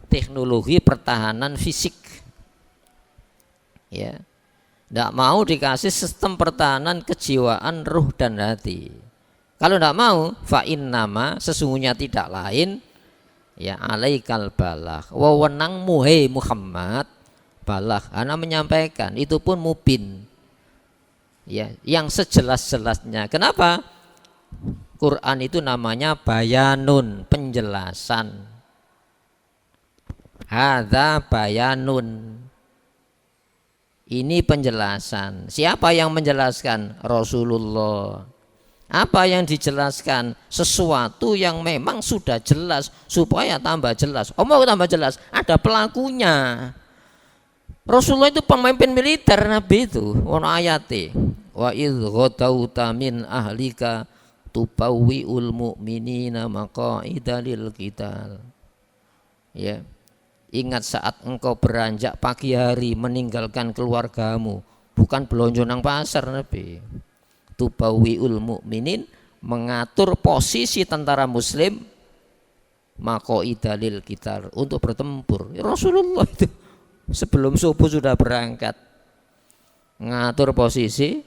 Teknologi pertahanan fisik. Ya, tidak mau dikasih sistem pertahanan kejiwaan, ruh dan hati. Kalau tidak mau, fa'in nama, sesungguhnya tidak lain, ya alaikal balagh, wewenangmu hei Muhammad, balagh, ana menyampaikan, itu pun mubin, ya, yang sejelas-jelasnya. Kenapa? Quran itu namanya bayanun, penjelasan. Hadza bayanun, ini penjelasan. Siapa yang menjelaskan? Rasulullah. Apa yang dijelaskan? Sesuatu yang memang sudah jelas supaya tambah jelas. Mau tambah jelas, ada pelakunya. Rasulullah itu pemimpin militer, Nabi itu. Ono ayate. Wa idz ghadauta min ahlika tubawwi'ul mu'minina maqa'ida lil qital. Ya. Ingat saat engkau beranjak pagi hari meninggalkan keluargamu, bukan belonjo nang pasar, Nabi. Tubawiul mukminin, mengatur posisi tentara muslim, maqaida lil qital, untuk bertempur. Ya, Rasulullah itu sebelum subuh sudah berangkat ngatur posisi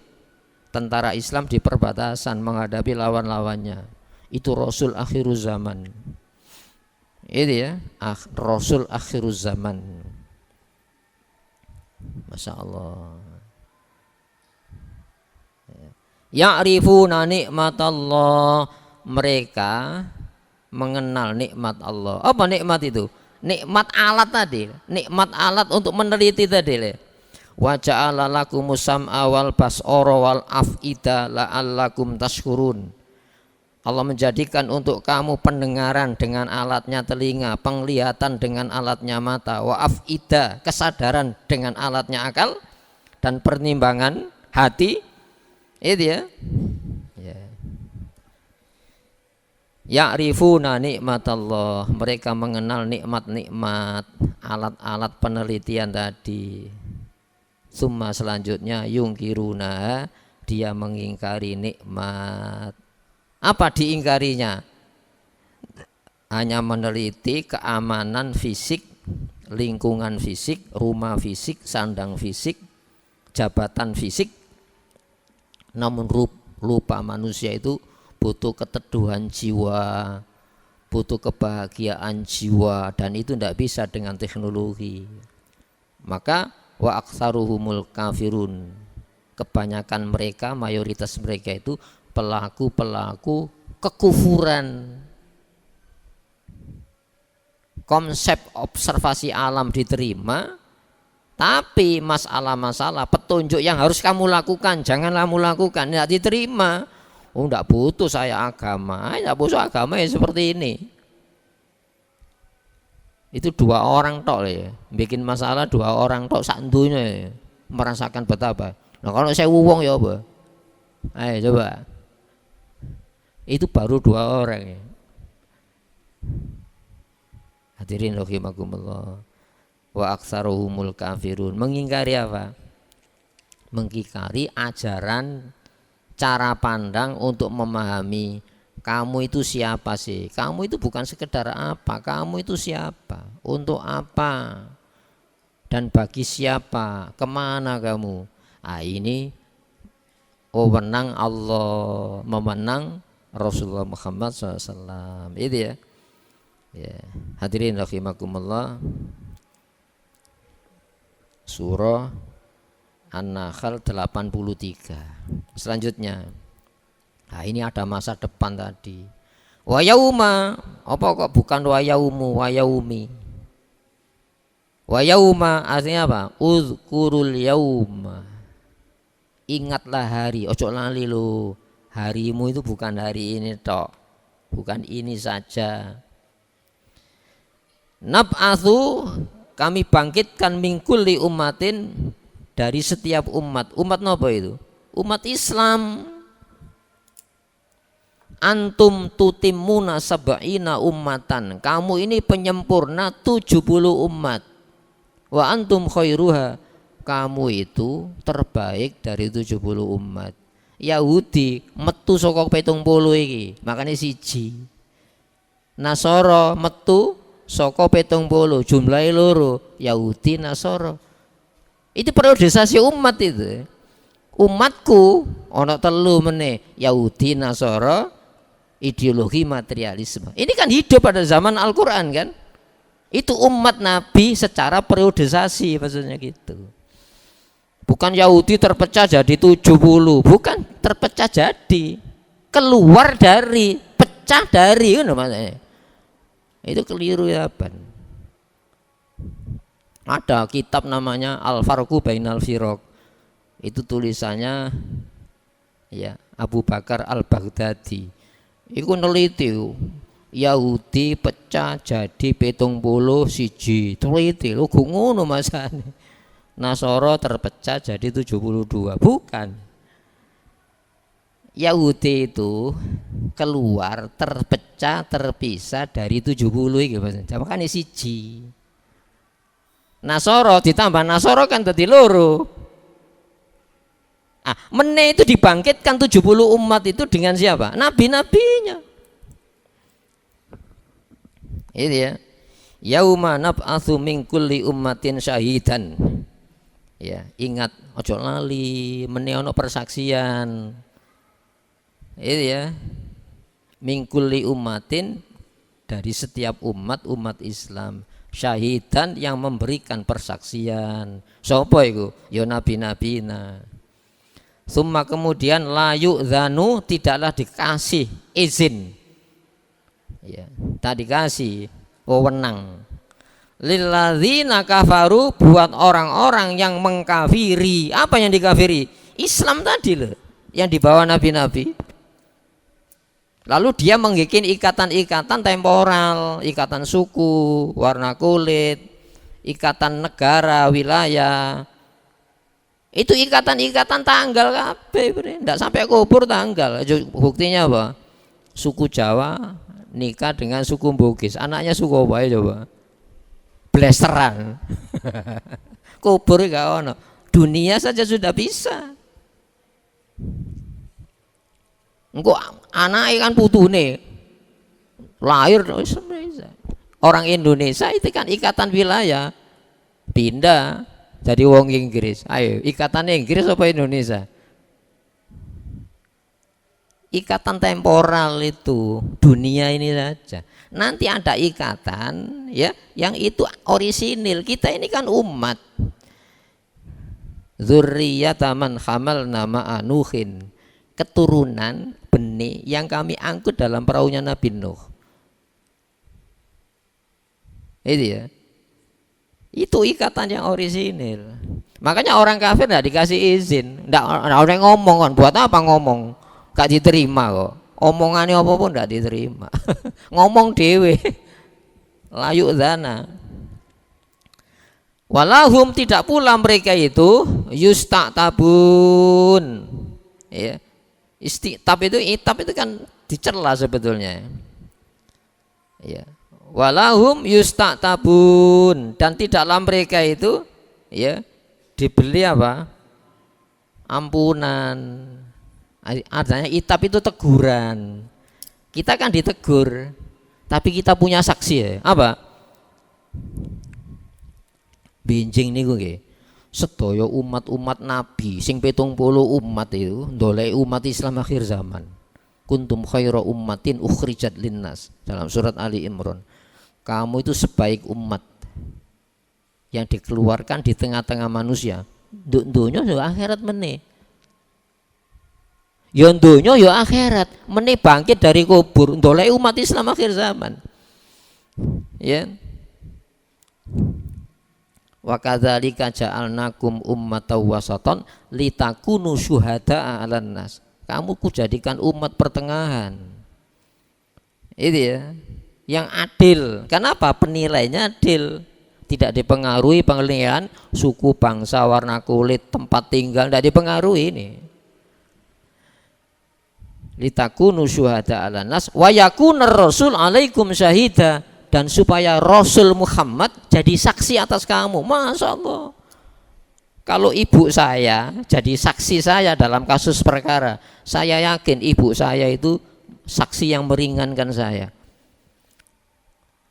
tentara Islam di perbatasan menghadapi lawan-lawannya. Itu Rasul akhiruz zaman. Itu ya, Rasul akhiruz zaman. Masya Allah. Ya'rifuna nikmatallah, mereka mengenal nikmat Allah. Apa nikmat itu? Nikmat alat tadi, nikmat alat untuk meneliti tadi. Wa ja'ala lakumus sam'a wal basara wal af'ida la'allakum tashkurun. Allah menjadikan untuk kamu pendengaran dengan alatnya telinga, penglihatan dengan alatnya mata, wa af'ida, kesadaran dengan alatnya akal, dan pertimbangan hati. Itu ya. Ya'rifuna nikmatallah, mereka mengenal nikmat-nikmat alat-alat penelitian tadi. Summa selanjutnya yungkiruna, dia mengingkari nikmat. Apa diingkarinya? Hanya meneliti keamanan fisik, lingkungan fisik, rumah fisik, sandang fisik, jabatan fisik. Namun lupa manusia itu butuh keteduhan jiwa, butuh kebahagiaan jiwa, dan itu tidak bisa dengan teknologi. Maka wa aktsaruhumul kafirun, kebanyakan mereka, mayoritas mereka itu pelaku-pelaku kekufuran. Konsep observasi alam diterima, Tapi masalah-masalah petunjuk yang harus kamu lakukan, janganlah kamu lakukan, tidak diterima. Oh, tidak butuh saya agama, tidak butuh agama ya seperti ini. Itu 2 orang tok ya, bikin masalah 2 orang tok santunya ya, merasakan betapa. Nah kalau saya wong ya apa? Ayo coba. Itu baru 2 orang ya. Hadirin rahimakumullah. Wa aktsaruhumul kafirun. Mengingkari apa? Mengingkari ajaran, cara pandang untuk memahami kamu itu siapa sih? Kamu itu bukan sekedar apa? Kamu itu siapa? Untuk apa? Dan bagi siapa? Kemana kamu? Ini wewenang Allah, memenang Rasulullah Muhammad SAW. Itu ya. Ya. Hadirin rahimakumullah. Surah An-Nahl 83. Selanjutnya, nah ini ada masa depan tadi. Wa yauma, apa kok bukan wa yaumu, wa yaumi. Wa yauma artinya apa? Uzkurul yauma. Ingatlah hari, ojo lali lo. Harimu itu bukan hari ini tok. Bukan ini saja. Nab'atsu, kami bangkitkan mingkulli ummatin, dari setiap umat. Umat apa itu? Umat Islam. Antum tutimmuna sab'ina ummatan. Kamu ini penyempurna 70 umat. Wa antum khairuha. Kamu itu terbaik dari 70 umat. Yahudi metu saka 70 iki, makanya siji. Nasara metu saka 70, jumlahe loro, Yahudi Nasara. Itu periodisasi umat itu. Umatku ana 3 meneh, Yahudi Nasara, ideologi materialisme. Ini kan hidup pada zaman Al-Qur'an kan? Itu umat Nabi secara periodisasi maksudnya gitu. Bukan Yahudi terpecah jadi 70, bukan terpecah jadi, keluar dari, pecah dari, itu namanya. Itu keliru ya Ban. Ada kitab namanya Al-Farqu Bainal Firaq. Itu tulisannya ya Abu Bakar Al-Baghdadi. Iku neliti Yahudi pecah jadi 70 siji. Teliti lho ngono masane. Nasara terpecah jadi 72. Bukan. Yahudi itu keluar, terpecah, terpisah dari 70 iki maksudnya. Makane siji. Nasara ditambah Nasara kan dadi loro. Meneh itu dibangkitkan 70 umat itu dengan siapa? Nabi-nabinya. Itu ya. Yauma nab'atsu min kulli ummatin syahidan. Ya, ingat ojo lali meneh ana persaksian. Itu ya. Min kulli ummatin, dari setiap umat Islam, syahidan yang memberikan persaksian. Sapa iku? Ya nabi-nabina. Summa kemudian la yu'dzanu, tidaklah dikasih izin. Ya, tak dikasih wewenang. Lilladzina kafaru, buat orang-orang yang mengkafiri. Apa yang dikafiri? Islam tadi loh, yang dibawa nabi-nabi. Lalu dia mengbikin ikatan-ikatan temporal, ikatan suku, warna kulit, ikatan negara, wilayah. Itu ikatan-ikatan tanggal kabeh, ndak sampai kubur tanggal. Buktinya apa? Suku Jawa nikah dengan suku Bugis, anaknya suku apa ya coba? Blasteran. Kubur gak ono. Dunia saja sudah bisa. Engko anake kan putune lahir orang Indonesia, itu kan ikatan wilayah, pindah jadi wong Inggris. Ayo, ikatannya Inggris apa Indonesia? Ikatan temporal itu dunia ini saja. Nanti ada ikatan ya yang itu orisinil. Kita ini kan umat. Dzurriyyatan hamalna ma'a Nuhin. Keturunan benih yang kami angkut dalam perahunya Nabi Nuh. Itu ya. Itu ikatan yang orisinil. Makanya orang kafir tidak dikasih izin, tidak ada ngomong kan. Buat apa ngomong? Gak diterima kok. Omongannya apa pun tidak diterima. Ngomong dewe, layu zana. Walahum tidak pula mereka itu yusta'tabun. Ya. Istiqtab itu kan dicela sebetulnya. Ya. Walahum yusta'tabun, dan tidaklah mereka itu ya dibeli apa? Ampunan. Artinya itab itu teguran. Kita kan ditegur, tapi kita punya saksi ya. Apa? Benjing niku nggih. Sedaya umat-umat Nabi sing 70 umat itu ndoleki umat Islam akhir zaman. Kuntum khaira ummatin ukhrijat linnas dalam surat Ali Imran. Kamu itu sebaik umat yang dikeluarkan di tengah-tengah manusia. Dunya yo akhirat meneh. Ya dunya ya akhirat, meneh bangkit dari kubur, ndoleki umat Islam akhir zaman. Ya. Wa kadzalika ja'alnakum ummatan wasatan litakunu syuhada'a 'alan nas. Kamu kujadikan umat pertengahan. Itu ya, yang adil. Kenapa? Penilaiannya adil. Tidak dipengaruhi penilaian suku, bangsa, warna kulit, tempat tinggal, tidak dipengaruhi ini. Litakunu syuhada 'alan nas wa yakunar rasul 'alaikum syahida, dan supaya Rasul Muhammad jadi saksi atas kamu. Masya Allah, kalau ibu saya jadi saksi saya dalam kasus perkara, saya yakin ibu saya itu saksi yang meringankan saya.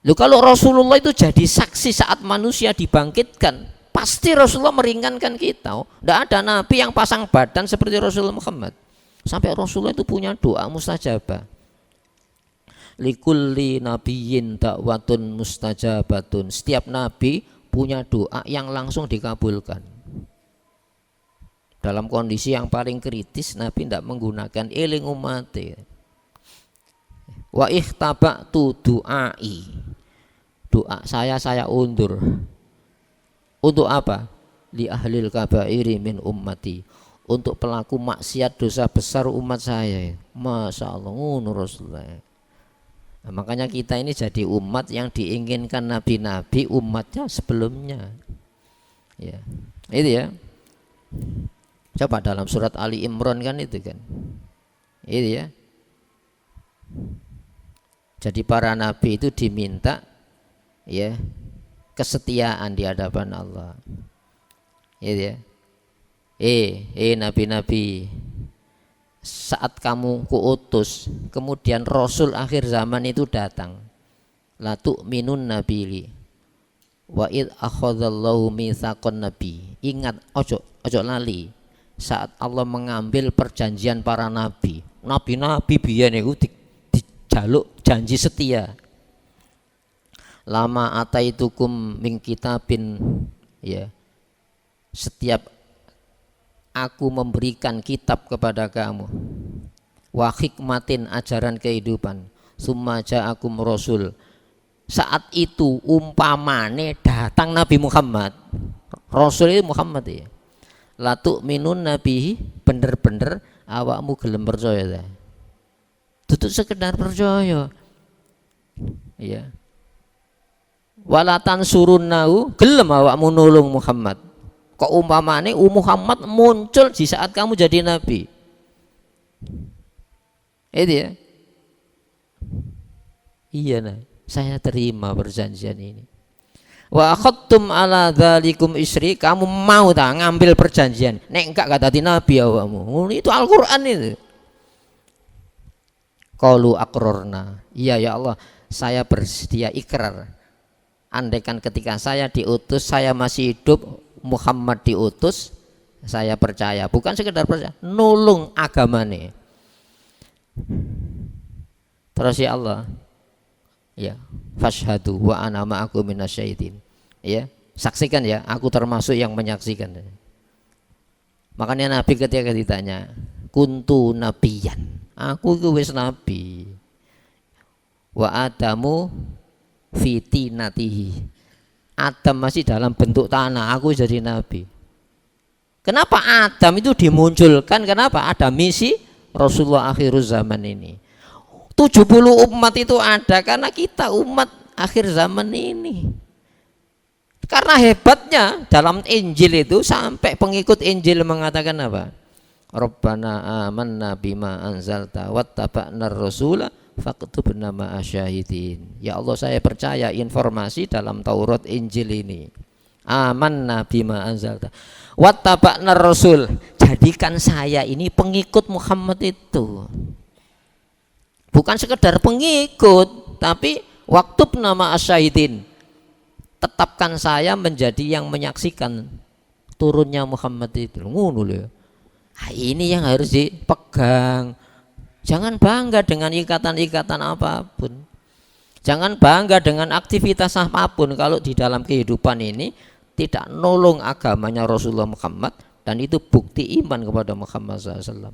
Loh, kalau Rasulullah itu jadi saksi saat manusia dibangkitkan, pasti Rasulullah meringankan kita. Tidak ada nabi yang pasang badan seperti Rasulullah Muhammad. Sampai Rasulullah itu punya doa mustajabah. Likulli nabiyyin da'watun mustajabatun. Setiap nabi punya doa yang langsung dikabulkan. Dalam kondisi yang paling kritis, nabi tidak menggunakan eling umati. Wa ikhtaba'tu du'ai. Doa saya undur. Untuk apa? Li ahlil kabairi min ummati. Untuk pelaku maksiat dosa besar umat saya. Masya Allah, Rasulullah. Nah, makanya kita ini jadi umat yang diinginkan nabi-nabi umatnya sebelumnya. Ya, itu ya. Coba dalam surat Ali Imran kan itu kan. Itu ya. Jadi para nabi itu diminta ya kesetiaan di hadapan Allah. Itu ya. Nabi-nabi, saat kamu kuutus, kemudian Rasul akhir zaman itu datang, la tu'minun nabili wa id akhadallahu mitsaqan nabi. Ingat, ojo lali saat Allah mengambil perjanjian para nabi. Nabi-nabi biyen niku dijaluk janji setia. Lama ataitukum min kitabin, ya, setiap aku memberikan kitab kepada kamu, wa hikmatin, ajaran kehidupan, summa ja'akum rasul. Saat itu umpamane datang Nabi Muhammad, Rasul itu Muhammad ya. La tu'minun nabihi, bener-bener awakmu gelem percaya ta. Tutuk sekedar percaya. Ya. Wala tansurunnahu, gelem awakmu nulung Muhammad. Kok umpamane Muhammad muncul di saat kamu jadi nabi. Itu ya. Iya nah, saya terima perjanjian ini. Wa akhadtum ala dzalikum isri, kamu mau tak ngambil perjanjian. Nek enggak gak dadi nabi awakmu. Itu Al-Qur'an itu. Qalu aqrarna. Iya ya Allah, saya bersedia ikrar. Andaikan ketika saya diutus, saya masih hidup, Muhammad diutus, saya percaya. Bukan sekedar percaya, nulung agamane. Terus ya Allah, ya, fashhadu wa ana ma'akum minasyaitin. Ya, saksikan ya, aku termasuk yang menyaksikan. Makanya Nabi ketika ditanya, kuntu nabiyan, aku itu wis nabi. Wa adamu fitinatihi, Adam masih dalam bentuk tanah, aku jadi nabi. Kenapa Adam itu dimunculkan? Kenapa? Ada misi Rasulullah akhir zaman ini. 70 umat itu ada karena kita umat akhir zaman ini. Karena hebatnya dalam Injil itu sampai pengikut Injil mengatakan apa? Rabbana amanna bima anzalta wattaba'nar rasula faktubna ma'asyahidin. Ya Allah, saya percaya informasi dalam Taurat Injil ini. Amanna bima anzalta wattaba'nar rasul. Jadikan saya ini pengikut Muhammad itu. Bukan sekedar pengikut, tapi waktu nama asyahidin. Tetapkan saya menjadi yang menyaksikan turunnya Muhammad itu. Ngono lho. Ini yang harus dipegang. Jangan bangga dengan ikatan-ikatan apapun. Jangan bangga dengan aktivitas apapun kalau di dalam kehidupan ini tidak nolong agamanya Rasulullah Muhammad, dan itu bukti iman kepada Muhammad SAW.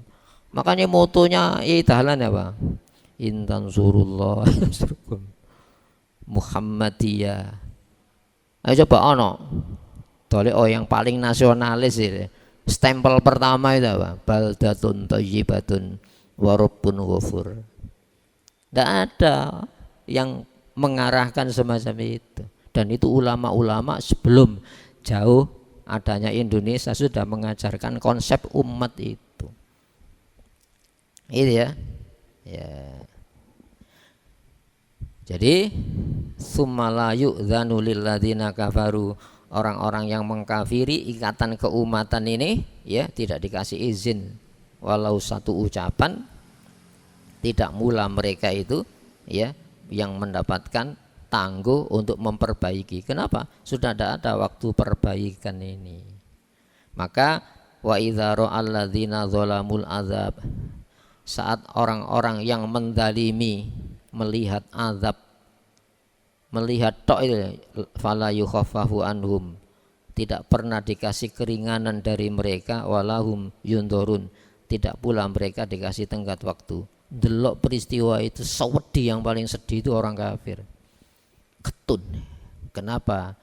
Makanya motonya Dahlan apa? Intan surullah Muhammadiyah. Ayo coba ono dole yang paling nasionalis ini. Stempel pertama itu apa? Baldatun thayyibatun wa rabbun ghafur. Tidak ada yang mengarahkan semacam itu. Dan itu ulama-ulama sebelum jauh adanya Indonesia sudah mengajarkan konsep umat itu. Itu ya. Ya. Jadi summala yu'dzanu lil ladzina kafaru, orang-orang yang mengkafiri ikatan keumatan ini ya tidak dikasih izin walau satu ucapan, tidak mula mereka itu ya yang mendapatkan tangguh untuk memperbaiki. Kenapa? Sudah tidak ada waktu perbaikan ini. Maka wa idza ra'al ladzina zalamul azab, saat orang-orang yang mendalimi melihat azab, melihat tok itu fala yukhaffafu anhum, tidak pernah dikasih keringanan dari mereka, walahum yundurun, tidak pula mereka dikasih tenggat waktu. Delok peristiwa itu sewedi, yang paling sedih itu orang kafir. Ketun. Kenapa?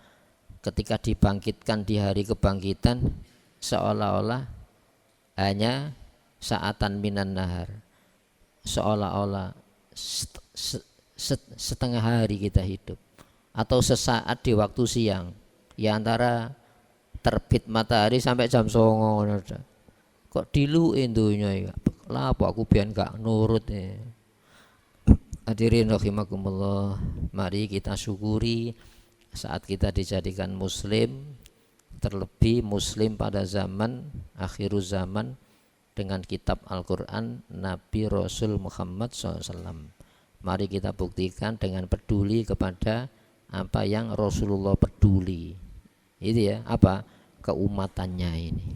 Ketika dibangkitkan di hari kebangkitan seolah-olah hanya saatan minan nahar, seolah-olah setengah hari kita hidup, atau sesaat di waktu siang, ya antara terbit matahari sampai jam 09.00. Kok diluin dunya ya? Lah apa aku biar gak nurut ya. Hadirin rahimakumullah, mari kita syukuri saat kita dijadikan muslim, terlebih muslim pada zaman akhir zaman dengan kitab Al-Quran Nabi Rasul Muhammad SAW. Mari kita buktikan dengan peduli kepada apa yang Rasulullah peduli. Itu ya, apa? Keumatannya ini.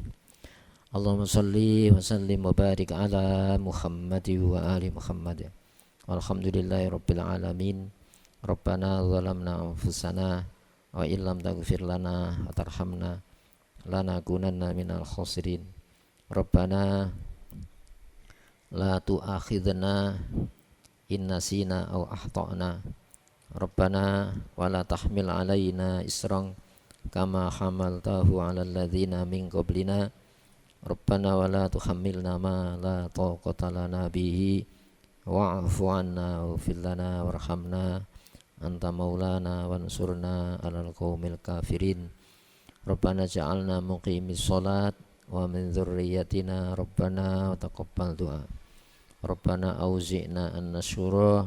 Allahumma salli wa sallim wa barik ala Muhammad wa ali Muhammad. Walhamdulillahi rabbil alamin. Rabbana zalamna anfusana wa illam taghfir lana wa tarhamna lanakunanna minal khasirin. Rabbana la tu'akhidna in nasina aw akhtana. Rabbana wala tahmil alaina isran kama hamaltahu ala alladhina min qablina. Rabbana wala tuhammilna ma la taqata lana bihi wa'fu anna waghfir lana warhamna anta maulana wansurna alal qaumil kafirin. Rabbana ja'alna muqimis salat wa min dzurriyyatina rabbana wa taqabbal du'a. Rabbana auzi'na an nasyura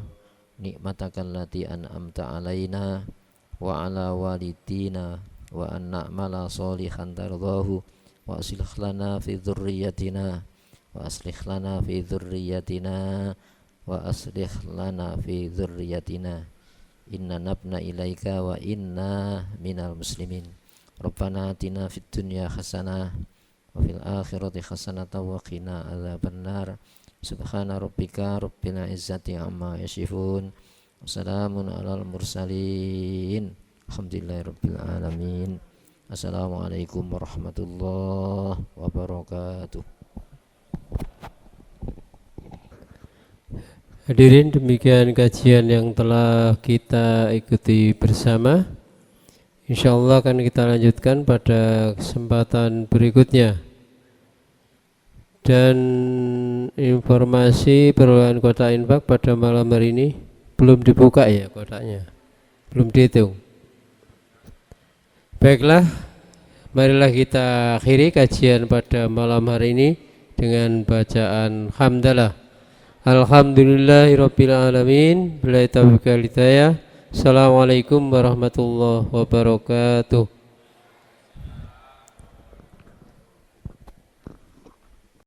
nikmataka allati an'amta alaina wa ala walidina wa an na'mala sholihan tardahu wa aslih lana fi dzurriyyatina wa aslih lana fi dzurriyyatina wa aslih lana fi dzurriyyatina inna nabna ilaika wa inna minal muslimin. Rabbana atina fid dunya hasanah wa fil akhirati hasanatan wa qina adzabannar. Subhana rabbika rabbil izzati amma yasifun. Wassalamun alal mursalin. Alhamdulillahi rabbil alamin. Assalamualaikum warahmatullahi wabarakatuh. Hadirin, demikian kajian yang telah kita ikuti bersama. Insyaallah akan kita lanjutkan pada kesempatan berikutnya. Dan informasi perolehan kotak infak pada malam hari ini belum dibuka ya kotaknya, belum dihitung. Baiklah, marilah kita akhiri kajian pada malam hari ini dengan bacaan hamdalah. Alhamdulillahirabbil alamin. Billahi taufiq wal hidayah. Assalamualaikum warahmatullahi wabarakatuh.